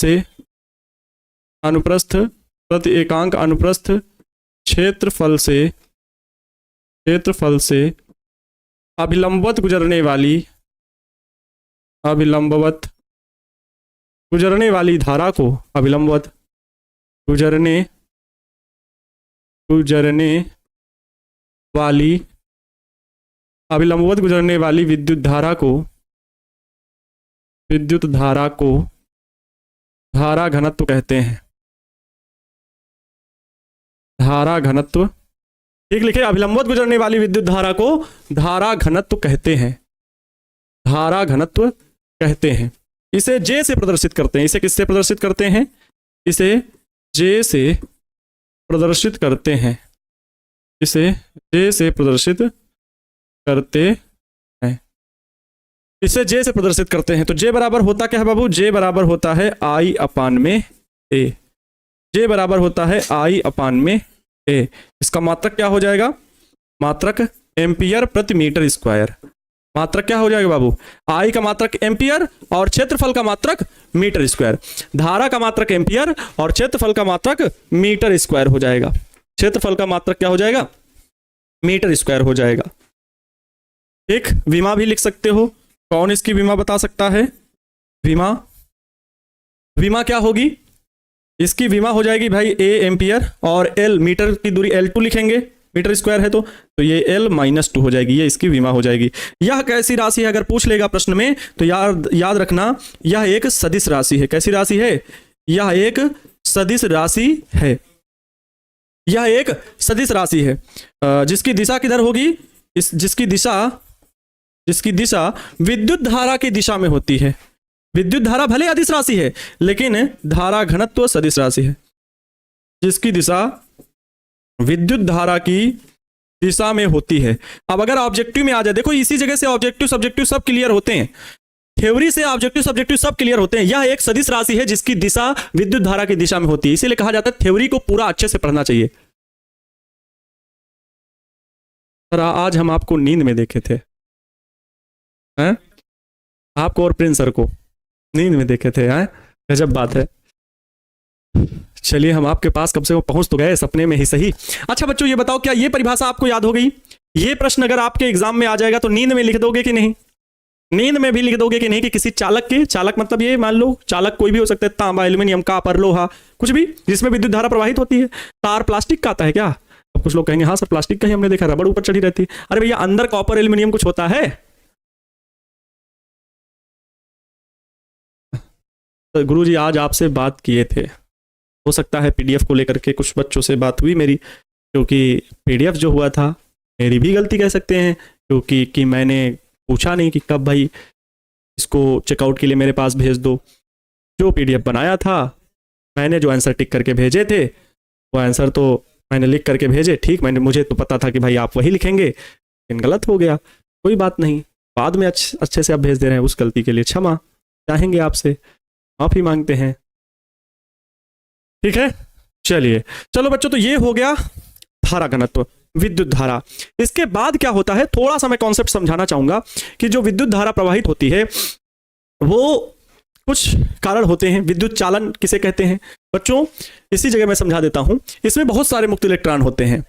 से अभिलंबवत गुजरने वाली धारा को, अभिलंबवत गुजरने वाली विद्युत धारा को धारा घनत्व कहते हैं। धारा घनत्व, ठीक लिखे, अभिलंबवत गुजरने वाली विद्युत धारा को धारा घनत्व कहते हैं। धारा घनत्व कहते हैं। इसे J से प्रदर्शित करते हैं। इसे किससे प्रदर्शित करते हैं, इसे J से प्रदर्शित करते हैं। इसे J से प्रदर्शित करते हैं। इसे J से प्रदर्शित करते हैं। तो J बराबर होता क्या है बाबू, J बराबर होता है I/A। J बराबर होता है I/A। इसका मात्रक क्या हो जाएगा, मात्रक एम्पियर प्रति मीटर स्क्वायर। मात्रक क्या हो जाएगा बाबू, I का मात्रक एम्पियर और क्षेत्रफल का मात्रक मीटर स्क्वायर। धारा का मात्रक एम्पियर और क्षेत्रफल का मात्रक मीटर स्क्वायर हो जाएगा। क्षेत्रफल का मात्रक क्या हो जाएगा, मीटर स्क्वायर हो जाएगा। एक विमा भी लिख सकते हो। कौन इसकी विमा बता सकता है, विमा क्या होगी, इसकी विमा हो जाएगी भाई A एम्पियर और L मीटर की दूरी L2 लिखेंगे, मीटर स्क्वायर है तो ये L-2 हो जाएगी, ये इसकी विमा हो जाएगी। यह कैसी राशि है, अगर पूछ लेगा प्रश्न में तो याद रखना, यह एक सदिश राशि है। कैसी राशि है, यह एक सदिश राशि है। यह एक सदिश राशि है जिसकी दिशा किधर होगी, जिसकी दिशा विद्युत धारा की दिशा में होती है। विद्युत धारा भले अदिश राशि है लेकिन धारा घनत्व सदिश राशि है, जिसकी दिशा विद्युत धारा की दिशा में होती है। अब अगर ऑब्जेक्टिव में आ जाए, देखो इसी जगह से ऑब्जेक्टिव सब्जेक्टिव सब क्लियर होते हैं, थ्योरी से ऑब्जेक्टिव सब्जेक्टिव सब क्लियर होते हैं। यह एक सदिश राशि है जिसकी दिशा विद्युत धारा की दिशा में होती है, इसीलिए कहा जाता है थ्योरी को पूरा अच्छे से पढ़ना चाहिए। पर आज हम आपको नींद में देखे थे, हैं? आपको और प्रिंस सर को नींद में देखे थे, हैं? गजब बात है। चलिए हम आपके पास कम से कम पहुंच तो गए, सपने में ही सही। अच्छा बच्चों ये बताओ, क्या ये परिभाषा आपको याद हो गई? ये प्रश्न अगर आपके एग्जाम में आ जाएगा तो नींद में लिख दोगे कि नहीं? नींद में भी लिख दोगे कि नहीं कि किसी चालक मतलब ये मान लो चालक कोई भी हो सकता है, तांबा, एल्यूमिनियम, कॉपर, लोहा, कुछ भी जिसमें विद्युत धारा प्रवाहित होती है। तार प्लास्टिक का आता है क्या? तो कुछ लोग कहेंगे हाँ सर प्लास्टिक का ही हमने देखा, रबड़ ऊपर चढ़ी रहती है। अरे भैया अंदर कॉपर एल्यूमिनियम कुछ होता है? तो गुरुजी आज आपसे बात किए थे, हो सकता है पीडीएफ को लेकर के कुछ बच्चों से बात हुई मेरी, क्योंकि पीडीएफ जो हुआ था मेरी भी गलती कह सकते हैं, क्योंकि मैंने पूछा नहीं कि कब भाई इसको चेकआउट के लिए मेरे पास भेज दो। जो पीडीएफ बनाया था मैंने जो आंसर टिक करके भेजे थे वो आंसर तो मैंने लिख करके भेजे, ठीक, मुझे तो पता था कि भाई आप वही लिखेंगे, लेकिन गलत हो गया, कोई बात नहीं, बाद में अच्छे से आप भेज दे रहे हैं, उस गलती के लिए क्षमा चाहेंगे, आपसे माफी मांगते हैं, ठीक है। चलिए चलो बच्चों, तो ये हो गया धारा घनत्व, विद्युत धारा। इसके बाद क्या होता है, थोड़ा सा मैं कॉन्सेप्ट समझाना चाहूंगा कि जो विद्युत धारा प्रवाहित होती है वो कुछ कारण होते हैं। विद्युत चालन किसे कहते हैं बच्चों, इसी जगह मैं समझा देता हूं। इसमें बहुत सारे मुक्त इलेक्ट्रॉन होते हैं,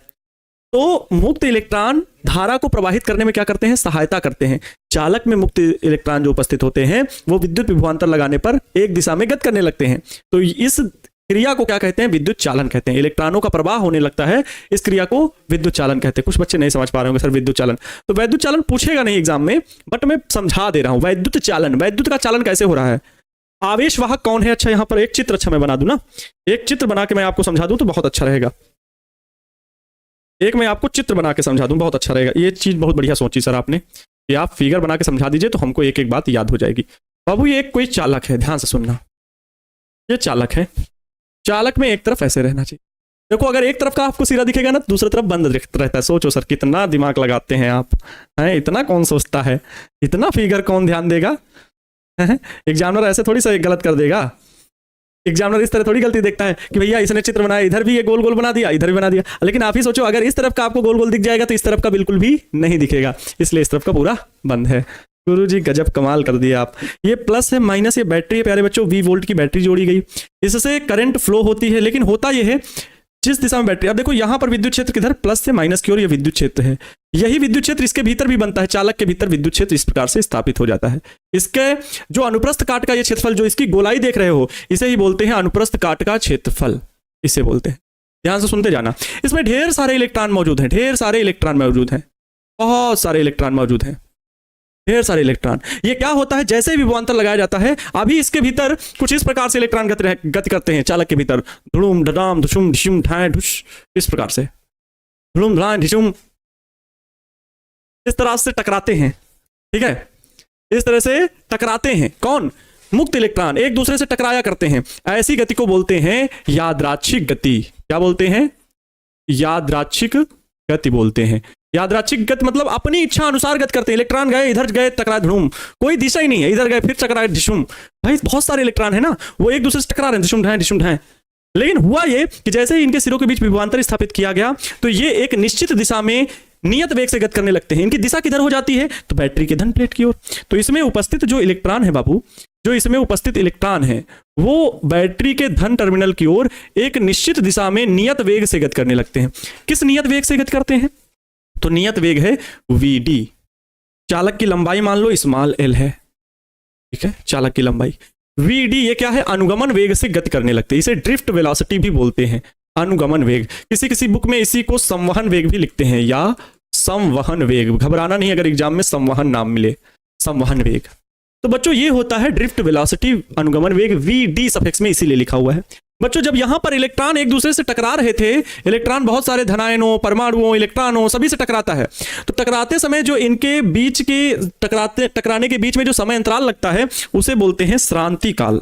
तो मुक्त इलेक्ट्रॉन धारा को प्रवाहित करने में क्या करते हैं, सहायता करते हैं। चालक में मुक्त इलेक्ट्रॉन जो उपस्थित होते हैं वो विद्युत विभवांतर लगाने पर एक दिशा में गति करने लगते हैं, तो इस क्रिया को क्या कहते हैं, विद्युत चालन कहते हैं। इलेक्ट्रॉनों का प्रवाह होने लगता है, इस क्रिया को विद्युत चालन कहते हैं। कुछ बच्चे नहीं समझ पा रहे होंगे सर विद्युत चालन, तो वैद्युत चालन पूछेगा नहीं एग्जाम में, बट मैं समझा दे रहा हूं। वैद्युत चालन, वैद्युत का चालन कैसे हो रहा है, आवेश वाहक कौन है, अच्छा यहां पर एक चित्र, अच्छा मैं बना दूं ना, एक चित्र बना के मैं आपको समझा दूं तो बहुत अच्छा रहेगा। एक मैं आपको चित्र बना के समझा दूं, बहुत अच्छा रहेगा। ये चीज बहुत बढ़िया सोची सर आपने कि आप फिगर बना के समझा दीजिए तो हमको एक एक बात याद हो जाएगी। बाबू ये कोई चालक है, ध्यान से सुनना, ये चालक है, चालक में एक तरफ ऐसे रहना चाहिए। देखो अगर एक तरफ का आपको सिरा दिखेगा ना, दूसरी तरफ बंद रहता है। सोचो सर कितना दिमाग लगाते हैं आप, हैं इतना कौन सोचता है, इतना फिगर कौन ध्यान देगा। एग्जामिनर ऐसे थोड़ी सा गलत कर देगा, एग्जामिनर इस तरह थोड़ी गलती देखता है कि भैया इसने चित्र बनाया, इधर भी ये गोल गोल बना दिया, इधर भी बना दिया, लेकिन आप ही सोचो अगर इस तरफ का आपको गोल गोल दिख जाएगा तो इस तरफ का बिल्कुल भी नहीं दिखेगा, इसलिए इस तरफ का पूरा बंद है। गुरुजी गजब कमाल कर दिया आप। ये प्लस है माइनस, ये बैटरी है प्यारे बच्चों, V वोल्ट की बैटरी जोड़ी गई, इससे करंट फ्लो होती है। लेकिन होता यह है जिस दिशा में बैटरी, अब देखो यहां पर विद्युत क्षेत्र किधर, प्लस से माइनस की ओर, ये विद्युत क्षेत्र है, यही विद्युत क्षेत्र इसके भीतर भी बनता है, चालक के भीतर विद्युत क्षेत्र इस प्रकार से स्थापित हो जाता है। इसके जो अनुप्रस्थ काट का ये क्षेत्रफल, जो इसकी गोलाई देख रहे हो, इसे ही बोलते हैं अनुप्रस्थ काट का क्षेत्रफल, इसे बोलते हैं। ध्यान से सुनते जाना। इसमें ढेर सारे इलेक्ट्रॉन मौजूद हैं, ढेर सारे इलेक्ट्रॉन मौजूद हैं, बहुत सारे इलेक्ट्रॉन मौजूद हैं, ढेर सारे इलेक्ट्रॉन। ये क्या होता है, जैसे ही विभवांतर लगाया जाता है, अभी इसके भीतर कुछ इस प्रकार से इलेक्ट्रॉन गति करते हैं चालक के भीतर, धुड़ुम धड़ाम धुशुम ढिशुम ढाए ढुश, इस प्रकार से धुड़ुम ढाए ढिशुम, इस तरह से टकराते हैं, ठीक है, इस तरह से टकराते हैं। कौन, मुक्त इलेक्ट्रॉन एक दूसरे से टकराया करते हैं। ऐसी गति को बोलते हैं यादृच्छिक गति। क्या बोलते हैं, यादृच्छिक गति बोलते हैं। यादृच्छिक गति मतलब अपनी इच्छा अनुसार गति करते हैं। इलेक्ट्रॉन गए इधर, गए टकराए धुड़ुम, कोई दिशा ही नहीं है, इधर गए फिर टकराए ढिशुम। भाई बहुत सारे इलेक्ट्रॉन है ना, वो एक दूसरे से टकरा रहे हैं, ढिशुम ढाए ढिशुम ढाए। लेकिन हुआ ये कि जैसे ही इनके सिरों के बीच विभवांतर स्थापित किया गया, तो ये एक निश्चित दिशा में नियत वेग से गति करने लगते हैं। इनकी दिशा किधर हो जाती है, तो बैटरी के धन प्लेट की ओर। तो इसमें उपस्थित जो इलेक्ट्रॉन है बाबू, जो इसमें उपस्थित इलेक्ट्रॉन है, वो बैटरी के धन टर्मिनल की ओर एक निश्चित दिशा में नियत वेग से गति करने लगते हैं। किस नियत वेग से गति करते हैं, तो नियत वेग है Vd। चालक की लंबाई मान लो स्मॉल l है, ठीक है, चालक की लंबाई Vd, ये क्या है, अनुगमन वेग से गति करने लगते हैं। इसे ड्रिफ्ट वेलोसिटी भी बोलते हैं, अनुगमन वेग। किसी किसी बुक में इसी को संवहन वेग भी लिखते हैं, या संवहन वेग। घबराना नहीं अगर एग्जाम में संवहन नाम मिले, संवहन वेग। तो बच्चों ये होता है ड्रिफ्ट वेलोसिटी, अनुगमन वेग, Vd सफिक्स में इसीलिए लिखा हुआ है। बच्चों जब यहां पर इलेक्ट्रॉन एक दूसरे से टकरा रहे थे, इलेक्ट्रॉन बहुत सारे धनायनों, परमाणुओं, इलेक्ट्रॉनों सभी से टकराता है, तो टकराते समय जो इनके बीच के टकराने के बीच में जो समय अंतराल लगता है, उसे बोलते हैं श्रांति काल।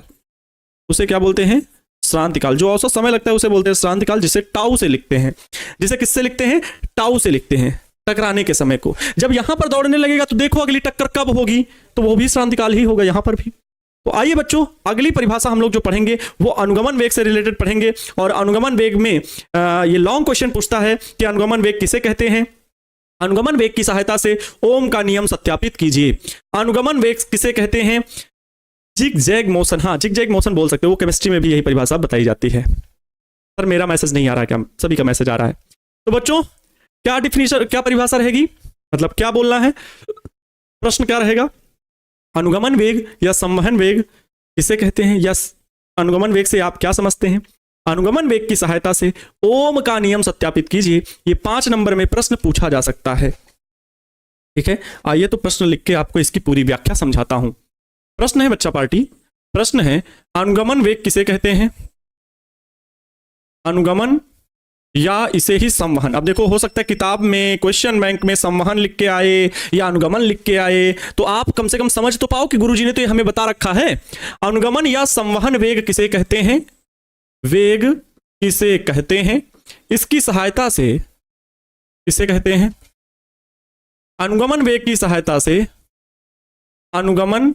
उसे क्या बोलते हैं, श्रांति काल। जो औसत समय लगता है उसे बोलते हैं श्रांति काल, जिसे टाउ से लिखते हैं। जिसे किससे लिखते हैं, टाउ से लिखते हैं, टकराने के समय को। जब यहां पर दौड़ने लगेगा तो देखो अगली टक्कर कब होगी, तो वो भी श्रांति काल ही होगा यहां पर भी। तो आइए बच्चों, अगली परिभाषा हम लोग जो पढ़ेंगे वो अनुगमन वेग से रिलेटेड पढ़ेंगे। और अनुगमन वेग में ये लॉन्ग क्वेश्चन पूछता है कि अनुगमन वेग किसे कहते हैं। अनुगमन वेग की सहायता से ओम का नियम सत्यापित कीजिए। अनुगमन वेग किसे कहते हैं, जिग जैग मोशन। हाँ, जिग जैग मोशन बोल सकते हो, वो केमिस्ट्री में भी यही परिभाषा बताई जाती है। पर मेरा मैसेज नहीं आ रहा है क्या, सभी का मैसेज आ रहा है। तो बच्चों क्या डिफिनेशन, क्या परिभाषा रहेगी, मतलब क्या बोलना है, प्रश्न क्या रहेगा, अनुगमन वेग या संवहन वेग किसे कहते हैं, या अनुगमन वेग से आप क्या समझते हैं। अनुगमन वेग की सहायता से ओम का नियम सत्यापित कीजिए। ये 5 नंबर में प्रश्न पूछा जा सकता है। ठीक है, आइए तो प्रश्न लिख के आपको इसकी पूरी व्याख्या समझाता हूं। प्रश्न है बच्चा पार्टी, प्रश्न है अनुगमन वेग किसे कहते हैं? अनुगमन या इसे ही संवहन। अब देखो, हो सकता है किताब में क्वेश्चन बैंक में संवहन लिख के आए या अनुगमन लिख के आए, तो आप कम से कम समझ तो पाओ कि गुरुजी ने तो ये हमें बता रखा है। अनुगमन या संवहन वेग किसे कहते हैं? वेग किसे कहते हैं? इसकी सहायता से किसे कहते हैं? अनुगमन वेग की सहायता से, अनुगमन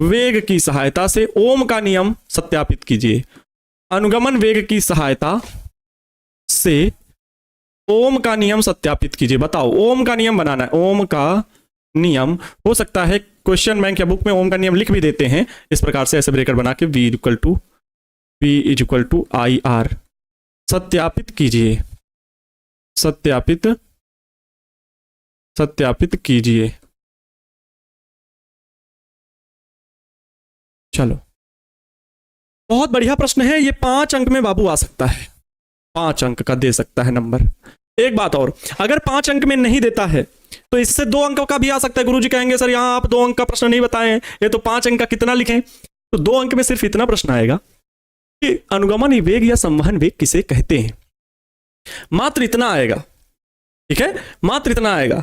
वेग की सहायता से ओम का नियम सत्यापित कीजिए। अनुगमन वेग की सहायता से ओम का नियम सत्यापित कीजिए। बताओ, ओम का नियम बनाना है। ओम का नियम, हो सकता है क्वेश्चन बैंक या बुक में ओम का नियम लिख भी देते हैं इस प्रकार से, ऐसे ब्रेकर बना के V is equal to IR। सत्यापित कीजिए, सत्यापित कीजिए। चलो, बहुत बढ़िया प्रश्न है ये। 5 अंक में बाबू आ सकता है, 5 अंक का दे सकता है नंबर। एक बात और, अगर 5 अंक में नहीं देता है तो इससे 2 अंक का भी आ सकता है। गुरुजी कहेंगे सर यहां आप 2 अंक का प्रश्न नहीं बताए, ये तो 5 अंक का कितना लिखें? तो 2 अंक में सिर्फ इतना प्रश्न आएगा कि अनुगमन वेग या संवहन वेग किसे कहते हैं, मात्र इतना आएगा। ठीक है, मात्र इतना आएगा,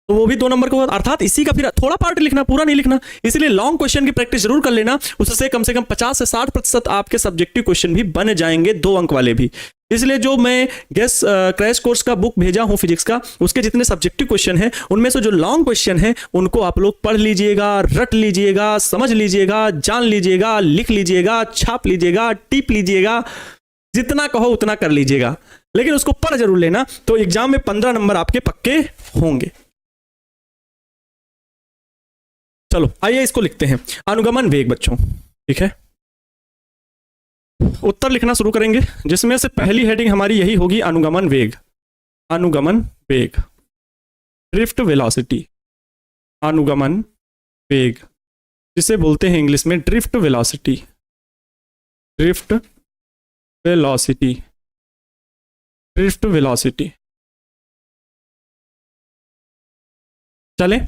तो वो भी 2 नंबर को, अर्थात इसी का फिर थोड़ा पार्ट लिखना, पूरा नहीं लिखना। इसलिए लॉन्ग क्वेश्चन की प्रैक्टिस जरूर कर लेना, उससे कम से कम 50 से 60% आपके सब्जेक्टिव क्वेश्चन भी बन जाएंगे, 2 अंक वाले भी। इसलिए जो मैं क्रैश कोर्स का बुक भेजा हूं फिजिक्स का, उसके जितने सब्जेक्टिव क्वेश्चन हैं उनमें से जो लॉन्ग क्वेश्चन हैं उनको आप लोग पढ़ लीजिएगा, रट लीजिएगा, समझ लीजिएगा, जान लीजिएगा, लिख लीजिएगा, छाप लीजिएगा, टिप लीजिएगा, जितना कहो उतना कर लीजिएगा, लेकिन उसको पढ़ जरूर लेना, तो एग्जाम में 15 नंबर आपके पक्के होंगे। चलो आइए इसको लिखते हैं, अनुगमन वेग बच्चों। ठीक है, उत्तर लिखना शुरू करेंगे, जिसमें से पहली हेडिंग हमारी यही होगी, अनुगमन वेग। अनुगमन वेग, ड्रिफ्ट वेलोसिटी। अनुगमन वेग, जिसे बोलते हैं इंग्लिश में drift velocity. Drift velocity, drift velocity. चलें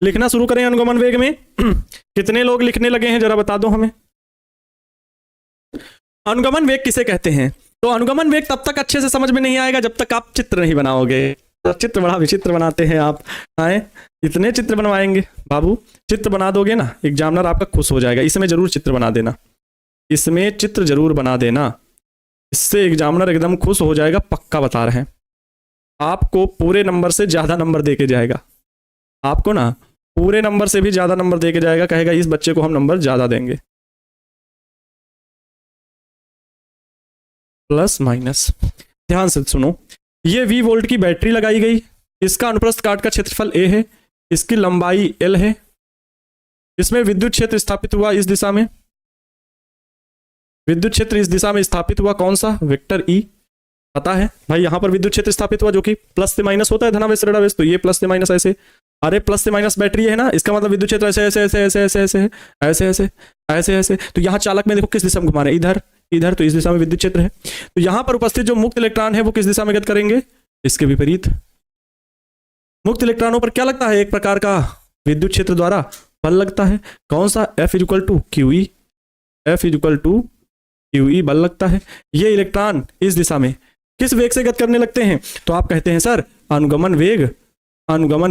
लिखना शुरू करें अनुगमन वेग में। कितने लोग लिखने लगे हैं जरा बता दो हमें। अनुगमन वेग किसे कहते हैं? तो अनुगमन वेग तब तक अच्छे से समझ में नहीं आएगा जब तक आप चित्र नहीं बनाओगे। चित्र बड़ा विचित्र बनाते हैं आप, आए इतने चित्र बनवाएंगे बाबू, चित्र बना दोगे ना एग्जामिनर आपका खुश हो जाएगा। इसमें जरूर चित्र बना देना, इसमें चित्र जरूर बना देना, इससे एग्जामिनर एकदम खुश हो जाएगा, पक्का बता रहे हैं। आपको पूरे नंबर से ज्यादा नंबर देके जाएगा, आपको ना पूरे नंबर से भी ज्यादा नंबर देके जाएगा, कहेगा इस बच्चे को हम नंबर ज्यादा देंगे। प्लस माइनस, ध्यान से सुनो, ये V वोल्ट की बैटरी लगाई गई, इसका अनुप्रस्थ काट का क्षेत्रफल A है, इसकी लंबाई L है, इसमें विद्युत क्षेत्र स्थापित हुआ इस दिशा में, विद्युत क्षेत्र इस दिशा में स्थापित हुआ कौन सा? Vector E। पता है भाई, यहां पर विद्युत क्षेत्र स्थापित हुआ जो कि प्लस से माइनस होता है, धनावेश ऋणावेश, तो ये प्लस से माइनस ऐसे, अरे प्लस से माइनस बैटरी है ना, इसका मतलब विद्युत क्षेत्र ऐसे ऐसे ऐसे ऐसे ऐसे ऐसे ऐसे ऐसे ऐसे ऐसे। तो यहाँ चालक में देखो किस दिशा में घुमा रहे हैं, इधर इधर, तो इस दिशा में विद्युत क्षेत्र है। तो यहां पर उपस्थित जो मुक्त इलेक्ट्रॉन है वो किस दिशा में गति करेंगे? इसके विपरीत। मुक्त इलेक्ट्रॉनों पर क्या लगता है? एक प्रकार का विद्युत क्षेत्र द्वारा बल लगता है, कौन सा? F equal to QE, F equal to QE बल लगता है। ये इलेक्ट्रॉन इस दिशा में किस वेग से गति करने लगते हैं? तो आप कहते हैं सर अनुगमन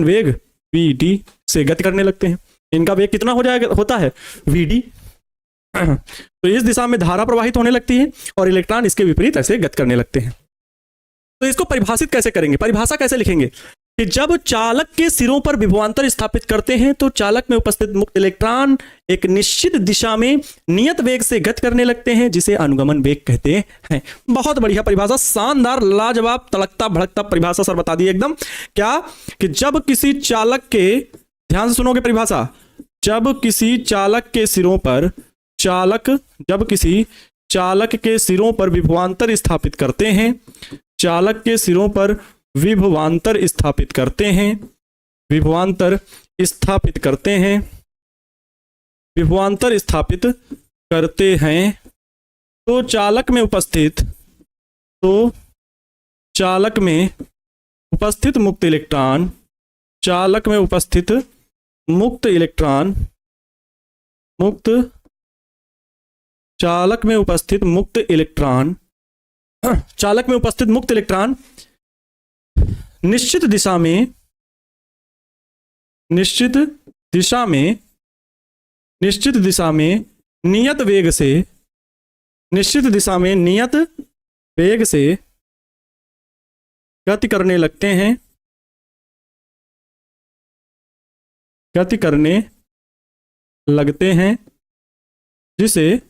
वेग VD से गति करने लगते हैं। इनका वेग कितना हो जाएगा, होता है VD। तो इस दिशा में धारा प्रवाहित होने लगती है और इलेक्ट्रॉन इसके विपरीत ऐसे गति करने लगते हैं। तो इसको परिभाषित कैसे करेंगे, परिभाषा कैसे लिखेंगे कि जब चालक के सिरों पर विभवांतर स्थापित करते हैं तो चालक में उपस्थित मुक्त इलेक्ट्रॉन एक निश्चित दिशा में नियत वेग से गति करने लगते हैं, जिसे अनुगमन वेग कहते हैं। बहुत बढ़िया परिभाषा, शानदार, लाजवाब, तड़कता भड़कता परिभाषा सर बता दी एकदम। क्या कि जब किसी चालक के, ध्यान से सुनोगे परिभाषा, जब किसी चालक के सिरों पर जब किसी चालक के सिरों पर विभवांतर स्थापित करते हैं, चालक के सिरों पर विभवांतर स्थापित करते हैं, विभवांतर स्थापित करते हैं, विभवांतर स्थापित करते हैं, तो चालक में उपस्थित मुक्त इलेक्ट्रॉन, चालक में उपस्थित मुक्त इलेक्ट्रॉन, चालक में उपस्थित मुक्त इलेक्ट्रॉन निश्चित दिशा में नियत वेग से गति करने लगते हैं, जिसे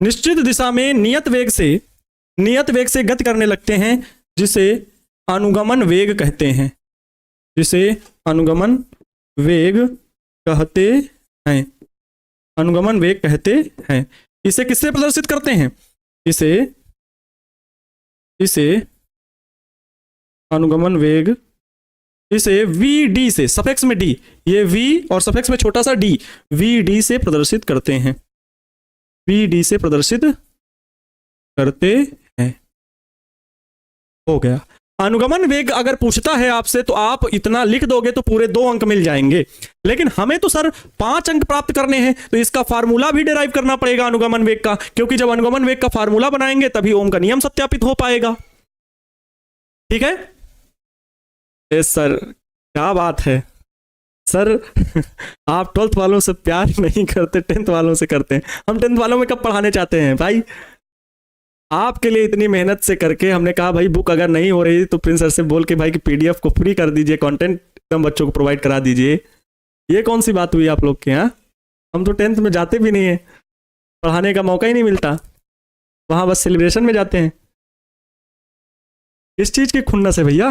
निश्चित दिशा में नियत वेग से गति करने लगते हैं, जिसे अनुगमन वेग कहते हैं, अनुगमन वेग कहते हैं। इसे किससे प्रदर्शित करते हैं? इसे अनुगमन वेग, इसे VD से, सफिक्स में D, ये V और सफिक्स में छोटा सा D, VD से प्रदर्शित करते हैं, हो गया। अनुगमन वेग अगर पूछता है आपसे तो आप इतना लिख दोगे तो पूरे 2 अंक मिल जाएंगे, लेकिन हमें तो सर 5 अंक प्राप्त करने हैं, तो इसका फार्मूला भी डिराइव करना पड़ेगा अनुगमन वेग का, क्योंकि जब अनुगमन वेग का फार्मूला बनाएंगे तभी ओम का नियम सत्यापित हो पाएगा। ठीक है? यस सर, क्या बात है सर। आप 12th वालों से प्यार नहीं करते, 10th वालों से करते हैं। हम 10th वालों में कब पढ़ाने चाहते हैं भाई? आपके लिए इतनी मेहनत से करके हमने कहा भाई बुक अगर नहीं हो रही तो प्रिंस सर से बोल के भाई कि PDF को फ्री कर दीजिए, कंटेंट एकदम बच्चों को प्रोवाइड करा दीजिए। ये कौन सी बात हुई आप लोग के यहाँ? हम तो 10th में जाते भी नहीं है, पढ़ाने का मौका ही नहीं मिलता, वहाँ बस सेलिब्रेशन में जाते हैं। किस चीज़ की खुन्नस है भैया?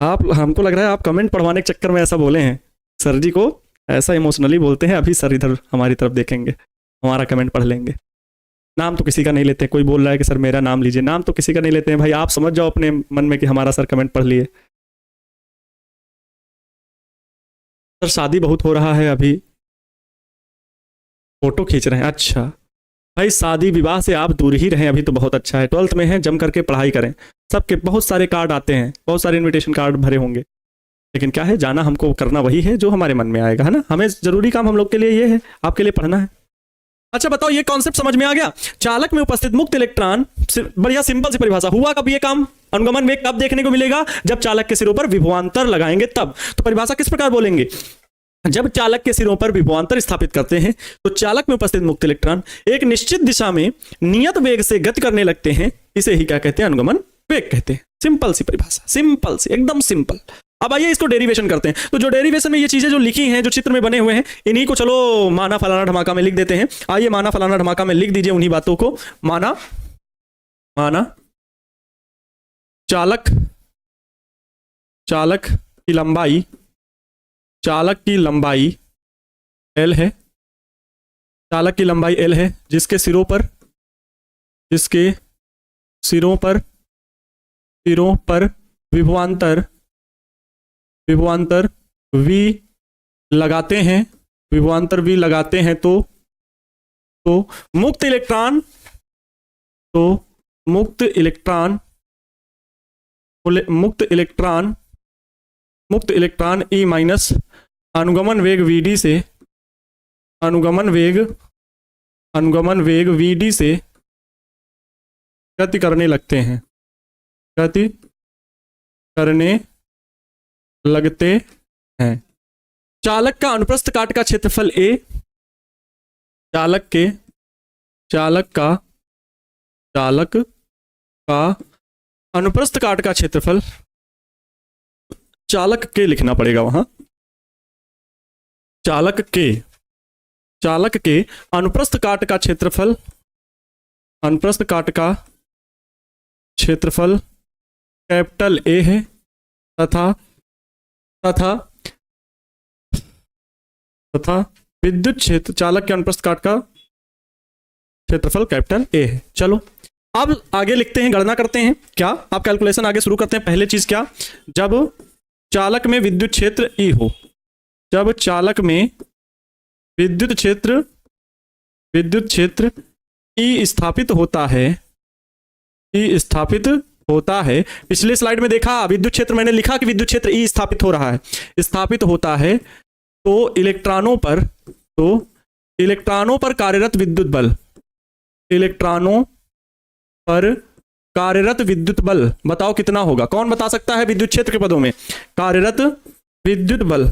आप, हमको लग रहा है आप कमेंट पढ़वाने के चक्कर में ऐसा बोले हैं। सर जी को ऐसा इमोशनली बोलते हैं, अभी सर इधर हमारी तरफ देखेंगे, हमारा कमेंट पढ़ लेंगे। नाम तो किसी का नहीं लेते, कोई बोल रहा है कि सर मेरा नाम लीजिए, नाम तो किसी का नहीं लेते हैं भाई। आप समझ जाओ अपने मन में कि हमारा सर कमेंट पढ़ लिए। सर शादी बहुत हो रहा है, अभी फोटो खींच रहे हैं। अच्छा भाई, शादी विवाह से आप दूर ही रहें अभी तो बहुत अच्छा है। 12th में हैं, जम करके पढ़ाई करें। सबके बहुत सारे कार्ड आते हैं, बहुत सारे इनविटेशन कार्ड भरे होंगे, लेकिन क्या है, जाना हमको करना वही है जो हमारे मन में आएगा, है ना। हमें जरूरी काम हम लोग के लिए ये है, आपके लिए पढ़ना है। अच्छा बताओ, ये कॉन्सेप्ट समझ में आ गया? चालक में उपस्थित मुक्त इलेक्ट्रॉन, बढ़िया सिंपल सी परिभाषा। हुआ कब ये काम? अनुगमन वेग कब देखने को मिलेगा? जब चालक के सिरों पर विभवांतर लगाएंगे तब। तो परिभाषा किस प्रकार बोलेंगे? जब चालक के सिरों पर विभवांतर स्थापित करते हैं तो चालक में उपस्थित मुक्त इलेक्ट्रॉन एक निश्चित दिशा में नियत वेग से गति करने लगते हैं, इसे ही क्या कहते हैं? अनुगमन वेग कहते हैं। सिंपल सी परिभाषा, सिंपल सी, एकदम सिंपल। अब आइए इसको डेरिवेशन करते हैं। तो जो डेरिवेशन में ये चीजें जो लिखी हैं, जो चित्र में बने हुए हैं, इन्हीं को चलो माना फलाना ढमाका में लिख देते हैं। आइए माना फलाना ढमाका में लिख दीजिए उन्हीं बातों को। माना चालक की लंबाई L है, चालक की लंबाई L है, जिसके सिरों पर विभवांतर V लगाते हैं, तो मुक्त इलेक्ट्रॉन E माइनस अनुगमन वेग VD से गति करने लगते हैं। चालक का अनुप्रस्थ काट का क्षेत्रफल A, चालक का अनुप्रस्थ काट का क्षेत्रफल, चालक के लिखना पड़ेगा वहां। चालक के अनुप्रस्थ काट का क्षेत्रफल कैपिटल A है, तथा विद्युत क्षेत्र, चालक के अनुप्रस्थ काट का क्षेत्रफल कैपिटल A है। चलो अब आगे लिखते हैं, गणना करते हैं। क्या आप कैलकुलेशन आगे शुरू करते हैं। पहले चीज क्या? जब चालक में विद्युत क्षेत्र E हो, जब चालक में विद्युत क्षेत्र विद्युत क्षेत्र E स्थापित होता है, E स्थापित होता है। पिछले स्लाइड में देखा विद्युत क्षेत्र, मैंने लिखा कि विद्युत क्षेत्र E स्थापित हो रहा है, स्थापित होता है तो इलेक्ट्रॉनों पर कार्यरत विद्युत बल, इलेक्ट्रॉनों पर कार्यरत विद्युत बल बताओ कितना होगा? कौन बता सकता है विद्युत क्षेत्र के पदों में कार्यरत विद्युत बल?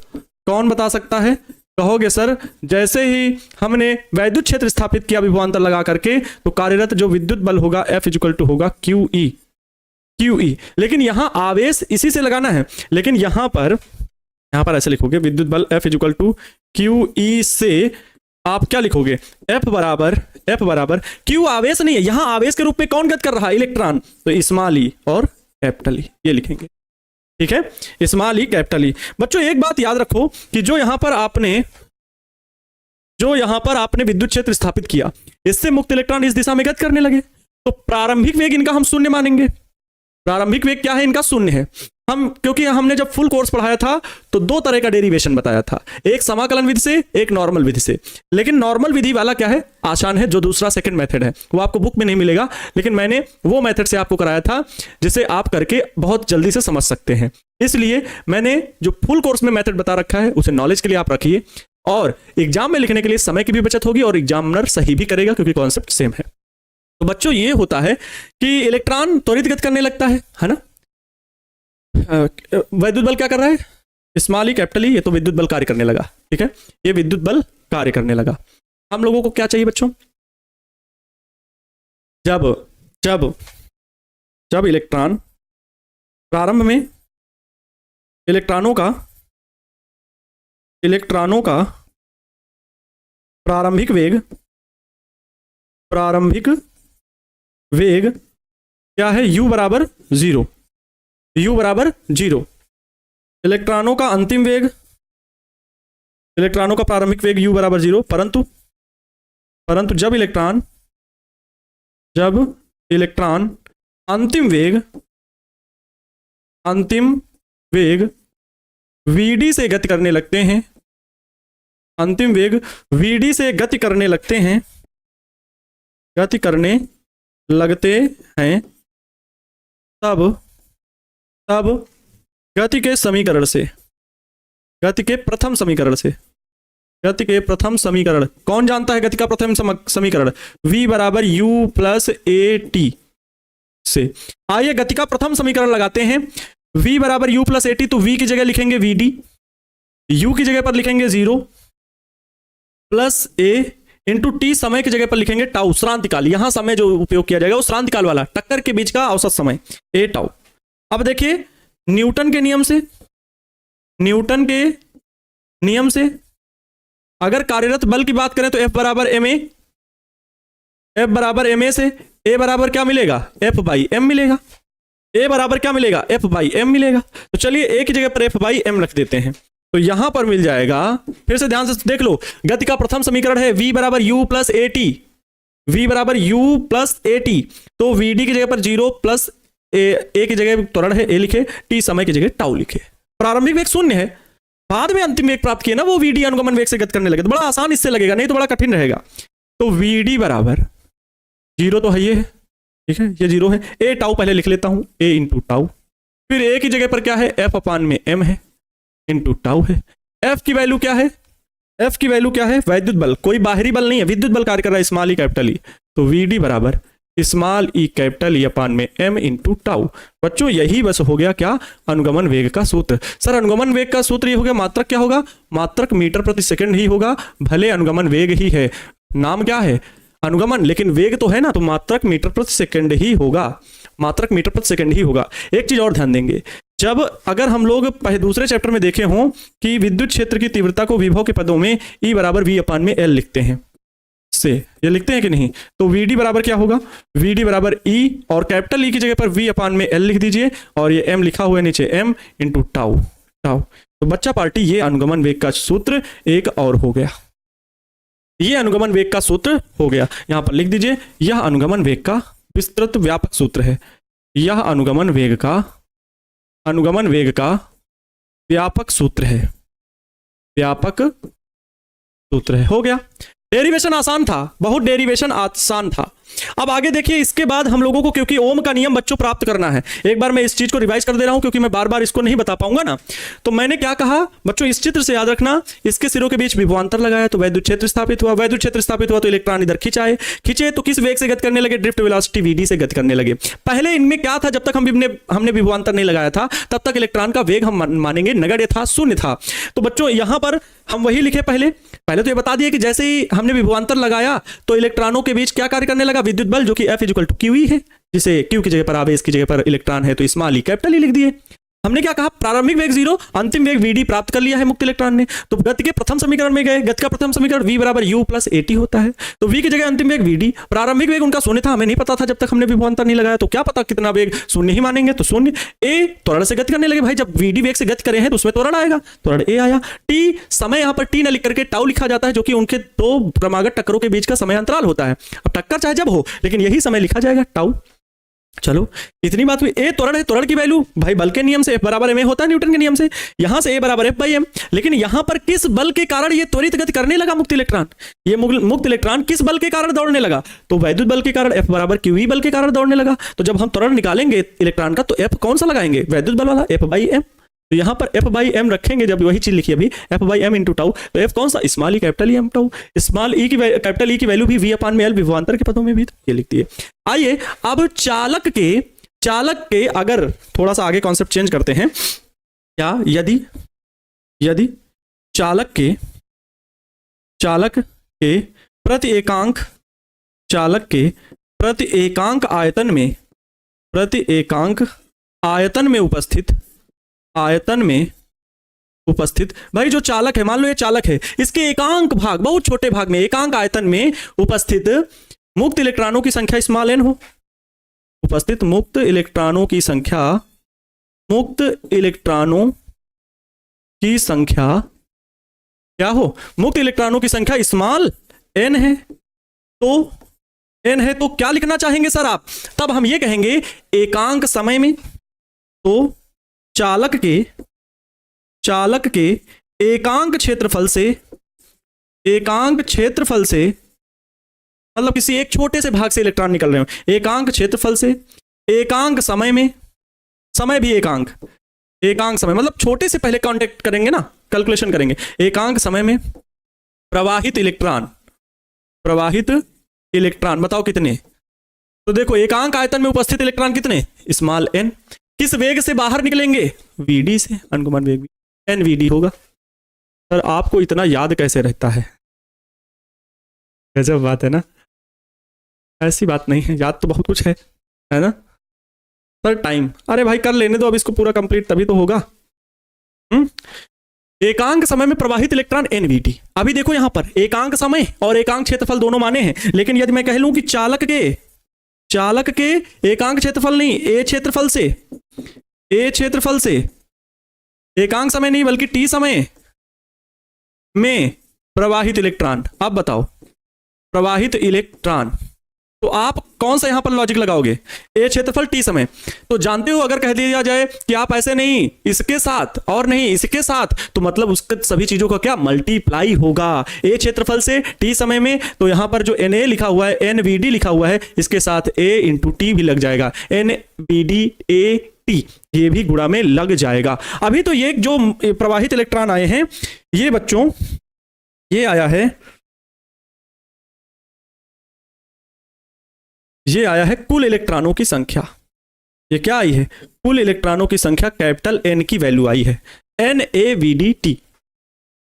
कौन बता सकता है? कहोगे सर जैसे ही हमने वैद्युत क्षेत्र स्थापित किया विभवांतर लगा करके, तो कार्यरत जो विद्युत बल होगा F इक्वल टू होगा QE। लेकिन यहां आवेश इसी से लगाना है, लेकिन यहां पर ऐसे लिखोगे विद्युत बल F इक्वल टू QE से आप क्या लिखोगे? F बराबर Q आवेश नहीं है, यहां आवेश के रूप में कौन गति कर रहा है? इलेक्ट्रॉन। तो स्मॉल ई और कैपिटल ई ये लिखेंगे, ठीक है, स्मॉल ई कैपिटल ई। बच्चों एक बात याद रखो कि जो यहां पर आपने विद्युत क्षेत्र स्थापित किया, इससे मुक्त इलेक्ट्रॉन इस दिशा में गति करने लगे, तो प्रारंभिक वेग इनका हम शून्य मानेंगे। प्रारंभिक वेग क्या है इनका? शून्य है। क्योंकि हमने जब फुल कोर्स पढ़ाया था तो दो तरह का डेरिवेशन बताया था, एक समाकलन विधि से, एक नॉर्मल विधि से। लेकिन नॉर्मल विधि वाला क्या है? आसान है, जो दूसरा सेकंड मेथड है वो आपको बुक में नहीं मिलेगा, लेकिन मैंने वो मेथड से आपको कराया था जिसे आप करके बहुत जल्दी से समझ सकते हैं। इसलिए मैंने जो फुल कोर्स में मेथड बता रखा है उसे नॉलेज के लिए आप रखिए, और एग्जाम में लिखने के लिए समय की भी बचत होगी और एग्जामिनर सही भी करेगा क्योंकि कॉन्सेप्ट सेम है। तो बच्चों ये होता है कि इलेक्ट्रॉन त्वरित गति करने लगता है ना। विद्युत बल क्या कर रहा है? स्मॉल ई कैपिटल ई, ये तो विद्युत बल कार्य करने लगा, ठीक है, ये विद्युत बल कार्य करने लगा। हम लोगों को क्या चाहिए बच्चों? जब इलेक्ट्रॉन प्रारंभ में इलेक्ट्रॉनों का प्रारंभिक वेग क्या है? U बराबर 0, इलेक्ट्रॉनों का अंतिम वेग, इलेक्ट्रॉनों का प्रारंभिक वेग U बराबर 0, परंतु जब इलेक्ट्रॉन अंतिम वेग VD से गति करने लगते हैं, अंतिम वेग VD से गति करने लगते हैं, तब गति के प्रथम समीकरण कौन जानता है? गति का प्रथम समीकरण V बराबर U प्लस AT से। आइए गति का प्रथम समीकरण लगाते हैं। V बराबर U प्लस AT, तो V की जगह लिखेंगे VD, U की जगह पर लिखेंगे 0 प्लस A इंटू T, समय की जगह पर लिखेंगे टाउ, श्रांतिकाल। यहां समय जो उपयोग किया जाएगा वो श्रांतिकाल वाला, टक्कर के बीच का औसत समय A टाउ। अब देखिए न्यूटन के नियम से अगर कार्यरत बल की बात करें तो F बराबर ma से A बराबर क्या मिलेगा? F बाई m मिलेगा। A बराबर क्या मिलेगा? F बाई m मिलेगा। तो चलिए A की जगह पर F बाई m रख देते हैं, तो यहां पर मिल जाएगा, फिर से ध्यान से देख लो, गति का प्रथम समीकरण है V बराबर U प्लस AT, तो VD की जगह पर 0 प्लस A की जगह त्वरण है A लिखे, T समय की जगह टाउ लिखे। प्रारंभिक वेग शून्य है, बाद में अंतिम वेग प्राप्त किया ना वो VD अनुगमन वेग से गति करने लगे, तो बड़ा आसान इससे लगेगा, नहीं तो बड़ा कठिन रहेगा। तो VD बराबर 0 तो है ये, ठीक है, ये 0 है। A टाउ पहले लिख लेता हूं, A इंटू टाउ, फिर A की जगह पर क्या है? F अपान में m है इंटू टाउ है। F की वैल्यू क्या है? वैद्युत बल, कोई बाहरी बल नहीं है, विद्युत बल कार्य कर रहा है, स्मॉल ई कैपिटल ई। तो VD बराबर स्मॉल ई कैपिटल ई अपान में m इंटू टाउ। बच्चों यही बस हो गया क्या? अनुगमन वेग का सूत्र। सर अनुगमन वेग का सूत्र ये हो गया, मात्रक क्या होगा? मात्रक मीटर प्रति सेकंड ही होगा, भले अनुगमन वेग ही है, नाम क्या है? अनुगमन, लेकिन वेग तो है ना, तो मात्रक मीटर प्रति सेकंड ही होगा, एक चीज और ध्यान देंगे, जब अगर हम लोग दूसरे चैप्टर में देखे हों कि विद्युत क्षेत्र की तीव्रता को विभव के पदों में E बराबर V अपान में L लिखते हैं, से ये लिखते हैं कि नहीं, तो VD बराबर क्या होगा? VD बराबर E, और कैपिटल E की जगह पर V अपान में L लिख दीजिए, और ये M लिखा हुआ है नीचे, M इंटू टाउ। तो बच्चा पार्टी ये अनुगमन वेग का सूत्र एक और हो गया, ये अनुगमन वेग का सूत्र हो गया। यहां पर लिख दीजिए, यह अनुगमन वेग का विस्तृत व्यापक सूत्र है, यह अनुगमन वेग का व्यापक सूत्र है, हो गया। डेरिवेशन आसान था, बहुत डेरिवेशन आसान था। अब आगे देखिए, इसके बाद हम लोगों को क्योंकि ओम का नियम बच्चों प्राप्त करना है, एक बार मैं इस चीज को रिवाइज कर दे रहा हूं क्योंकि मैं बार बार इसको नहीं बता पाऊंगा ना। तो मैंने क्या कहा बच्चों, इस चित्र से याद रखना, इसके सिरों के बीच विभवांतर लगाया तो वैद्युत क्षेत्र स्थापित हुआ, वैद्युत क्षेत्र स्थापित हुआ तो इलेक्ट्रॉन इधर खींचे तो किस वेग से गति करने लगे, ड्रिफ्ट वेलोसिटी वीडी से गति करने लगे। पहले इनमें क्या था, जब तक हमने विभवांतर नहीं लगाया था तब तक इलेक्ट्रॉन का वेग हम मानेंगे नगण्य था, शून्य था। तो बच्चों यहां पर हम वही लिखे, पहले तो ये बता दिए कि जैसे ही हमने विभवांतर लगाया तो इलेक्ट्रॉनों के बीच क्या कार्य करने लगा, विद्युत बल, जो कि F इक्वल टू क्यू है, जिसे क्यू की जगह पर आवेश की जगह पर इलेक्ट्रॉन है तो स्मॉल ई कैपिटल ई लिख दिए। हमने क्या कहा, प्रारंभिक वेग 0, अंतिम वेग vd प्राप्त कर लिया है मुक्त इलेक्ट्रॉन ने। तो गति के प्रथम समीकरण में गए, गति का प्रथम समीकरण v बराबर u प्लस at होता है। तो v की जगह अंतिम वेग vd, प्रारंभिक वेग उनका शून्य था, हमें नहीं पता था जब तक हमने विभवांतर नहीं लगाया, तो क्या पता कितना वेग, शून्य ही मानेंगे तो शून्य। a त्वरण से गति करने लगे, भाई जब vd वेग से गति करे हैं तो उसमें त्वरण आएगा, त्वरण a आया। t समय, यहां पर t न लिख करके टाउ लिखा जाता है, जो कि उनके दो क्रमागत टक्करों के बीच का समय अंतराल होता है। अब टक्कर चाहे जब हो, लेकिन यही समय लिखा जाएगा टाउ। चलो इतनी बात हुई। ए त्वरण है, त्वरण की वैल्यू भाई बल के नियम से F बराबर ma होता है, न्यूटन के नियम से, यहां से A बराबर F बाई m। लेकिन यहां पर किस बल के कारण ये त्वरित गति करने लगा मुक्त इलेक्ट्रॉन, ये मुक्त इलेक्ट्रॉन किस बल के कारण दौड़ने लगा, तो वैद्युत बल के कारण, F बराबर QE बल के कारण दौड़ने लगा। तो जब हम त्वरण निकालेंगे इलेक्ट्रॉन का तो F कौन सा लगाएंगे, वैद्युत बल वाला, F बाई m। तो यहां पर F बाई m रखेंगे, जब वही चीज लिखी अभी, F by m into tau, तो F कौन सा, small E capital E M tau. Small E की कैपिटल ई की वैल्यू भी V अपान में L विभवांतर के पदों में भी ये लिख दिए। आइए अब चालक के अगर थोड़ा सा आगे कॉन्सेप्ट चेंज करते हैं, क्या यदि चालक के प्रति एकांक आयतन में उपस्थित भाई जो चालक है, मान लो ये चालक है, इसके एकांक भाग, बहुत छोटे भाग में, एकांक आयतन में उपस्थित मुक्त इलेक्ट्रॉनों की संख्या स्मॉल n हो, उपस्थित मुक्त इलेक्ट्रॉनों की संख्या क्या हो, मुक्त इलेक्ट्रॉनों की संख्या स्मॉल n है। तो क्या लिखना चाहेंगे सर आप, तब हम ये कहेंगे एकांक समय में, तो चालक के एकांक क्षेत्रफल से मतलब किसी एक छोटे से भाग से इलेक्ट्रॉन निकल रहे हो, एकांक क्षेत्रफल से, एकांक समय में, समय भी एकांक समय मतलब छोटे से पहले कांटेक्ट करेंगे ना, कैलकुलेशन करेंगे, एकांक समय में प्रवाहित इलेक्ट्रॉन बताओ कितने, तो देखो एकांक आयतन में उपस्थित इलेक्ट्रॉन कितने, स्मॉल n। किस वेग से बाहर निकलेंगे, vd से, अनुगमन वेग भी nvd होगा। सर आपको इतना याद कैसे रहता है, गजब बात है ना। ऐसी बात नहीं है, याद तो बहुत कुछ है ना सर। टाइम, अरे भाई कर लेने दो अब इसको पूरा कंप्लीट, तभी तो होगा। एकांक समय में प्रवाहित इलेक्ट्रॉन nvd। अभी देखो यहां पर एकांक समय और एकांक क्षेत्रफल दोनों माने हैं, लेकिन यदि मैं कह लूं कि चालक के एकांक क्षेत्रफल नहीं, ए क्षेत्रफल से एकांक समय नहीं बल्कि t समय में प्रवाहित इलेक्ट्रॉन, अब बताओ प्रवाहित इलेक्ट्रॉन, तो आप कौन सा यहां पर लॉजिक लगाओगे, ए क्षेत्रफल टी समय। तो जानते हो अगर कह दिया जाए कि आप ऐसे नहीं, इसके साथ और नहीं इसके साथ, तो मतलब उसके सभी चीजों का क्या मल्टीप्लाई होगा, ए क्षेत्रफल से टी समय में, तो यहां पर जो Na लिखा हुआ है, nvd लिखा हुआ है, इसके साथ a इंटू टी भी लग जाएगा, nvd a t ये भी गुणा में लग जाएगा। अभी तो ये जो प्रवाहित इलेक्ट्रॉन आए हैं, ये बच्चों ये आया है कुल इलेक्ट्रॉनों की संख्या। ये क्या आई है, कुल इलेक्ट्रॉनों की संख्या, कैपिटल N की वैल्यू आई है,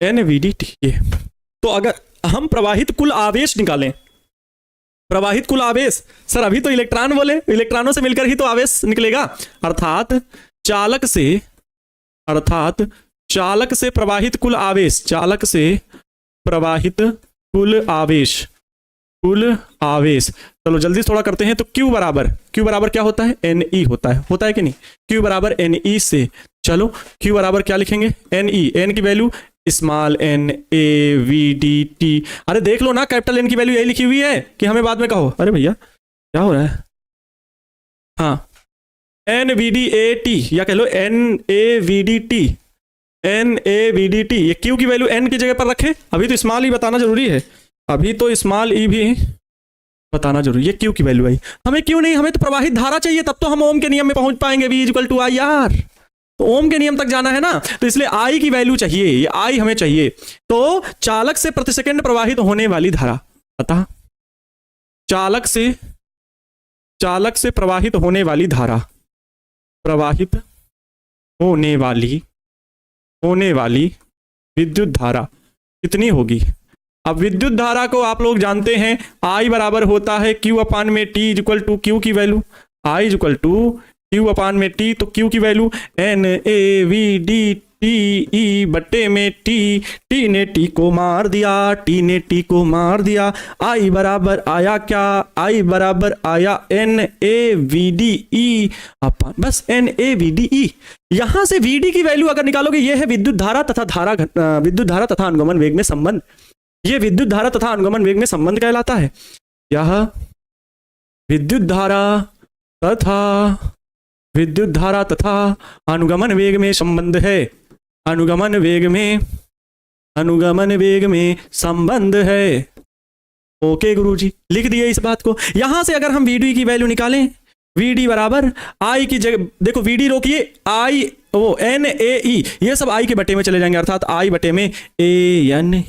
navdt ये। तो अगर हम प्रवाहित कुल आवेश निकालें, प्रवाहित कुल आवेश, सर अभी तो इलेक्ट्रॉन बोले, इलेक्ट्रॉनों से मिलकर ही तो आवेश निकलेगा, अर्थात चालक से प्रवाहित कुल आवेश, चलो जल्दी थोड़ा करते हैं। तो Q बराबर क्या होता है, Ne होता है कि नहीं, Q बराबर Ne से, चलो Q बराबर क्या लिखेंगे, Ne, N की वैल्यू स्मॉल n avdt। अरे देख लो ना, कैपिटल N की वैल्यू यही लिखी हुई है कि हमें बाद में कहो अरे भैया क्या हो रहा है, हाँ nvdat या कह लो navdt, ये Q की वैल्यू N की जगह पर रखें, अभी तो स्मॉल ही बताना जरूरी है, अभी तो स्मॉल ई भी बताना जरूरी, ये क्यू की वैल्यू आई, हमें क्यों नहीं, हमें तो प्रवाहित धारा चाहिए, तब तो हम ओम के नियम में पहुंच पाएंगे, V equal to I R, तो ओम के नियम तक जाना है ना, तो इसलिए आई की वैल्यू चाहिए, ये आई हमें चाहिए। तो चालक से प्रति सेकंड प्रवाहित होने वाली धारा, अतः चालक से प्रवाहित होने वाली धारा, प्रवाहित होने वाली विद्युत धारा कितनी होगी। अब विद्युत धारा को आप लोग जानते हैं, I बराबर होता है Q अपान में T इक्वल टू Q की value, I equal to Q upon में T, तो Q की वैल्यू NAVDTE बट्टे में T, T ने T को मार दिया, T ने T को मार दिया, I बराबर आया क्या, I बराबर आया NAVDE अपान, बस NAVDE। यहां से VD की वैल्यू अगर निकालोगे, ये है विद्युत धारा तथा अनुगमन वेग में संबंध, ये विद्युत धारा तथा अनुगमन वेग में संबंध कहलाता है। यह विद्युत धारा तथा अनुगमन वेग में संबंध है, अनुगमन वेग में संबंध है। ओके गुरुजी, लिख दिए इस बात को। यहां से अगर हम VD की वैल्यू निकालें, VD बराबर I की जगह देखो, VD रोकिए, I वो NAE, ये सब I के बटे में चले जाएंगे, अर्थात I बटे में ANE।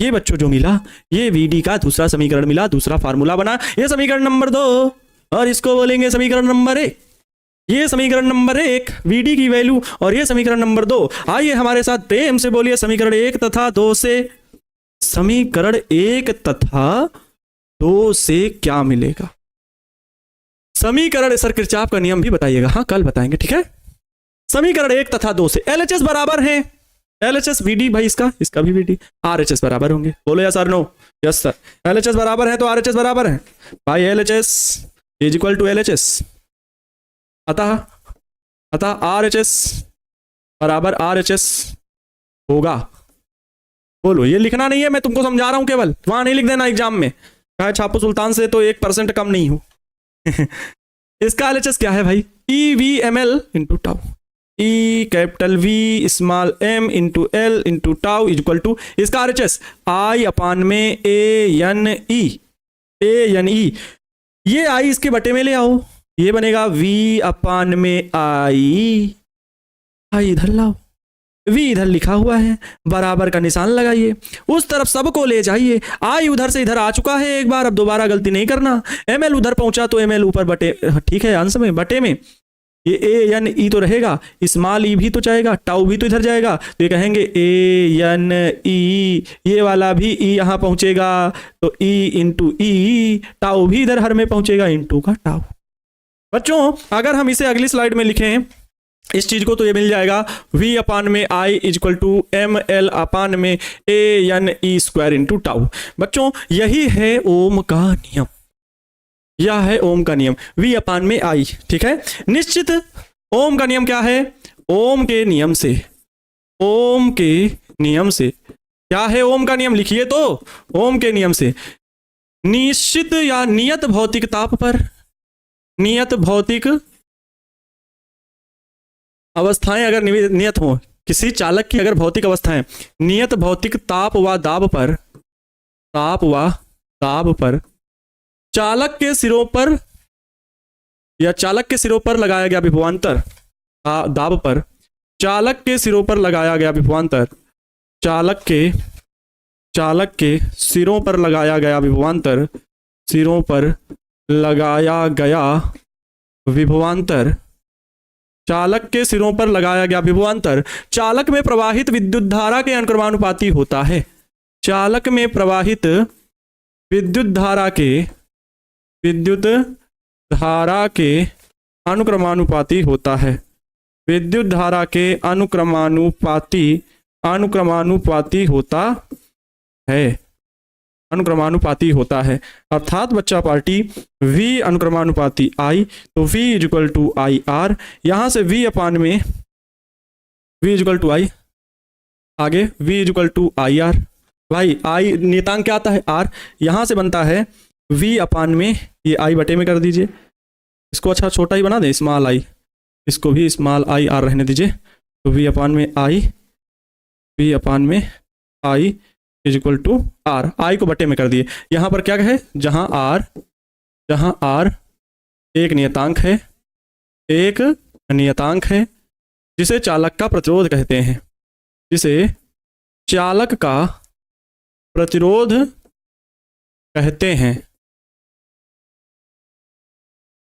ये बच्चों जो मिला, ये VD का दूसरा समीकरण मिला, दूसरा फार्मूला बना, ये समीकरण नंबर 2 और इसको बोलेंगे समीकरण नंबर 1। ये समीकरण नंबर 1 VD की वैल्यू, और ये समीकरण नंबर 2। आइए हमारे साथ प्रेम से बोलिए समीकरण 1 तथा 2 से, समीकरण 1 तथा 2 से क्या मिलेगा। समीकरण, सर किरचॉफ का नियम भी बताइएगा, हाँ कल बताएंगे, ठीक है। समीकरण 1 तथा 2 से LHS बराबर है, LHS VD भाई, इसका भी VD, RHS बराबर होंगे, बोलो यस और नो। यस सर, LHS बराबर है तो RHS बराबर है भाई, LHS is equal to LHS, अतः RHS बराबर RHS होगा। बोलो, ये लिखना नहीं है, मैं तुमको समझा रहा हूं केवल, वहां नहीं लिख देना एग्जाम में, चाहे छापो सुल्तान से तो 1% कम नहीं हो। इसका LHS क्या है भाई, EVML into tau, E capital V small m into L into tau is equal to, इसका RHS I अपान में ANE, ये I इसके बटे में ले आओ, ये बनेगा V अपान में I इधर लाओ, V इधर लिखा हुआ है, बराबर का निशान लगाइए, उस तरफ सबको ले जाइए। I उधर से इधर आ चुका है एक बार, अब दोबारा गलती नहीं करना। ML उधर पहुंचा तो ML ऊपर बटे, ठीक है, अंश में बटे में, ये ANE तो रहेगा, स्मॉल ई भी तो जाएगा, टाउ भी तो इधर जाएगा, तो ये कहेंगे ANE, ये वाला भी E यहाँ पहुंचेगा, तो E इंटू ई, टाउ भी इधर हर में पहुंचेगा, इंटू का टाउ। बच्चों अगर हम इसे अगली स्लाइड में लिखें इस चीज को, तो ये मिल जाएगा V अपान में I is equal to ML upon में ANE स्क्वायर इंटू टाउ। बच्चों यही है ओम का नियम, यह है ओम का नियम, V अपान में I, ठीक है। निश्चित ओम का नियम क्या है, ओम के नियम से क्या है, ओम का नियम लिखिए तो, ओम के नियम से निश्चित या नियत भौतिक ताप पर, नियत भौतिक अवस्थाएं अगर नियत हो, किसी चालक की अगर भौतिक अवस्थाएं नियत भौतिक ताप व दाब पर चालक के सिरों पर या चालक के सिरों पर लगाया गया विभवांतर, दाब पर चालक के सिरों पर लगाया गया विभवांतर, चालक के सिरों पर लगाया गया विभवांतर, सिरों पर लगाया गया विभवांतर, चालक के सिरों पर लगाया गया विभवांतर चालक में प्रवाहित विद्युत धारा के अनुक्रमानुपाती होता है, चालक में प्रवाहित विद्युत धारा के अनुक्रमानुपाती होता है, विद्युत धारा के अनुक्रमानुपाती होता है, अर्थात बच्चा पार्टी V अनुक्रमानुपाती I, तो V is equal to I R, यहां से V अपान में V is equal to I, आगे V is equal to I R, भाई I नियतांक क्या आता है R, यहां से बनता है V अपान में, ये I बटे में कर दीजिए, इसको अच्छा छोटा ही बना दें, स्मॉल I, इसको भी स्मॉल I R रहने दीजिए, तो V अपान में I is equal to R, I को बटे में कर दिए। यहां पर क्या है, जहां आर एक नियतांक है, एक नियतांक है जिसे चालक का प्रतिरोध कहते हैं, जिसे चालक का प्रतिरोध कहते हैं,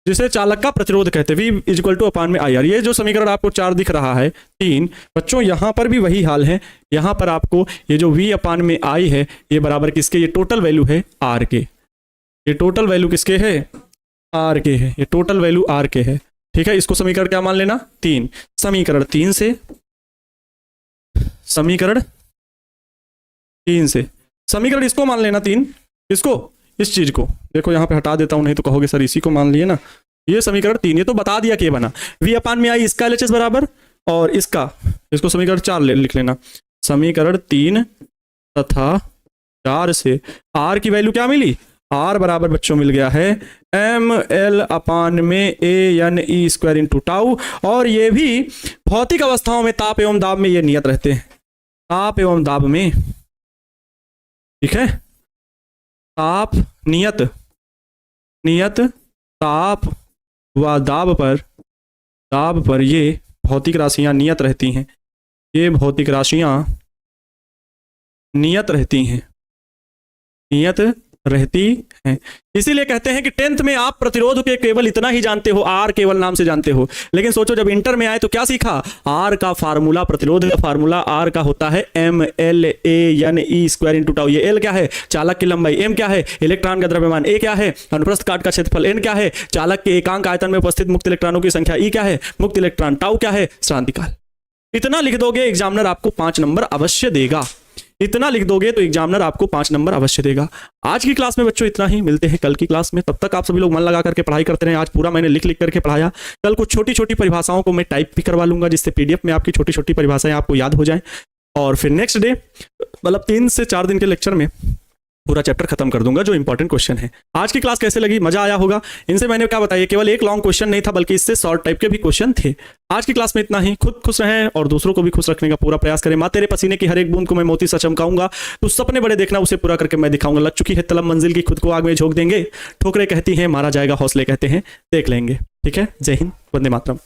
जिसे चालक का प्रतिरोध कहते हैं। V is equal two upon में आई आर। ये जो समीकरण आपको 4 दिख रहा है 3, बच्चों यहां पर भी वही हाल है। यहां पर आपको ये जो V अपान में आई है ये बराबर किसके, ये टोटल वैल्यू है R के, ये टोटल वैल्यू किसके है, R के है, ये टोटल वैल्यू R के है। ठीक है, इसको समीकरण क्या मान लेना, 3। समीकरण 3 से, समीकरण 3 से, समीकरण इसको मान लेना 3, इसको, इस चीज को देखो यहाँ पे हटा देता हूं, नहीं तो कहोगे सर इसी को मान लिए ना। ये समीकरण 3, ये तो बता दिया कि ये बना V अपान में आई, इसका LHS बराबर, और इसका, इसको समीकरण 4 लिख लेना। समीकरण 3 तथा 4 से R की वैल्यू क्या मिली, R बराबर बच्चों मिल गया है ml अपान में ANE स्क्वायर इंटू टाउ। और ये भी भौतिक अवस्थाओं में ताप एवं दाब में ये नियत रहते हैं, ताप एवं दाब में, ठीक है, ताप नियत, नियत ताप व दाब पर ये भौतिक राशियां नियत रहती हैं, ये भौतिक राशियां नियत रहती हैं, नियत रहती हैं। इसीलिए कहते हैं कि 10th में आप प्रतिरोध के केवल इतना ही जानते हो, आर केवल नाम से जानते हो, लेकिन सोचो जब इंटर में आए तो क्या सीखा, आर का फार्मूला, प्रतिरोध का फार्मूला आर का होता है mLANE स्क्वायर इंटू टाउ। ये एल क्या है, चालक की लंबाई, एम क्या है, इलेक्ट्रॉन का द्रव्यमान, ए क्या है, अनुप्रस्थ काट का क्षेत्रफल, एन क्या है, चालक के एकांक आयतन में उपस्थित मुक्त इलेक्ट्रॉनों की संख्या, ई क्या है, मुक्त इलेक्ट्रॉन, टाउ क्या है, श्रांतिकाल। इतना लिख दोगे एग्जामिनर आपको 5 नंबर अवश्य देगा, इतना लिख दोगे तो एग्जामिनर आपको 5 नंबर अवश्य देगा। आज की क्लास में बच्चों इतना ही, मिलते हैं कल की क्लास में। तब तक आप सभी लोग मन लगा करके पढ़ाई करते रहे। आज पूरा मैंने लिख लिख करके पढ़ाया, कल कुछ छोटी छोटी परिभाषाओं को मैं टाइप भी करवा लूंगा, जिससे पीडीएफ में आपकी छोटी छोटी परिभाषाएं आपको याद हो जाएं। और फिर नेक्स्ट डे मतलब 3 से 4 दिन के लेक्चर में पूरा चैप्टर खत्म कर दूंगा जो इंपॉर्टेंट क्वेश्चन है। आज की क्लास कैसे लगी, मजा आया होगा। इनसे मैंने क्या बताया, केवल एक लॉन्ग क्वेश्चन नहीं था बल्कि इससे शॉर्ट टाइप के भी क्वेश्चन थे। आज की क्लास में इतना ही। खुद खुश रहें और दूसरों को भी खुश रखने का पूरा प्रयास करें। माँ तेरे पसीने की हर एक बूंद को मैं मोती सा चमकाऊंगा, तो सपने बड़े देखना, उसे पूरा करके मैं दिखाऊंगा। लग चुकी है तलब मंजिल की, खुद को आग में झोंक देंगे। ठोकरें कहती हैं मारा जाएगा, हौसले कहते हैं देख लेंगे। ठीक है, जय हिंद, वंदे मातरम।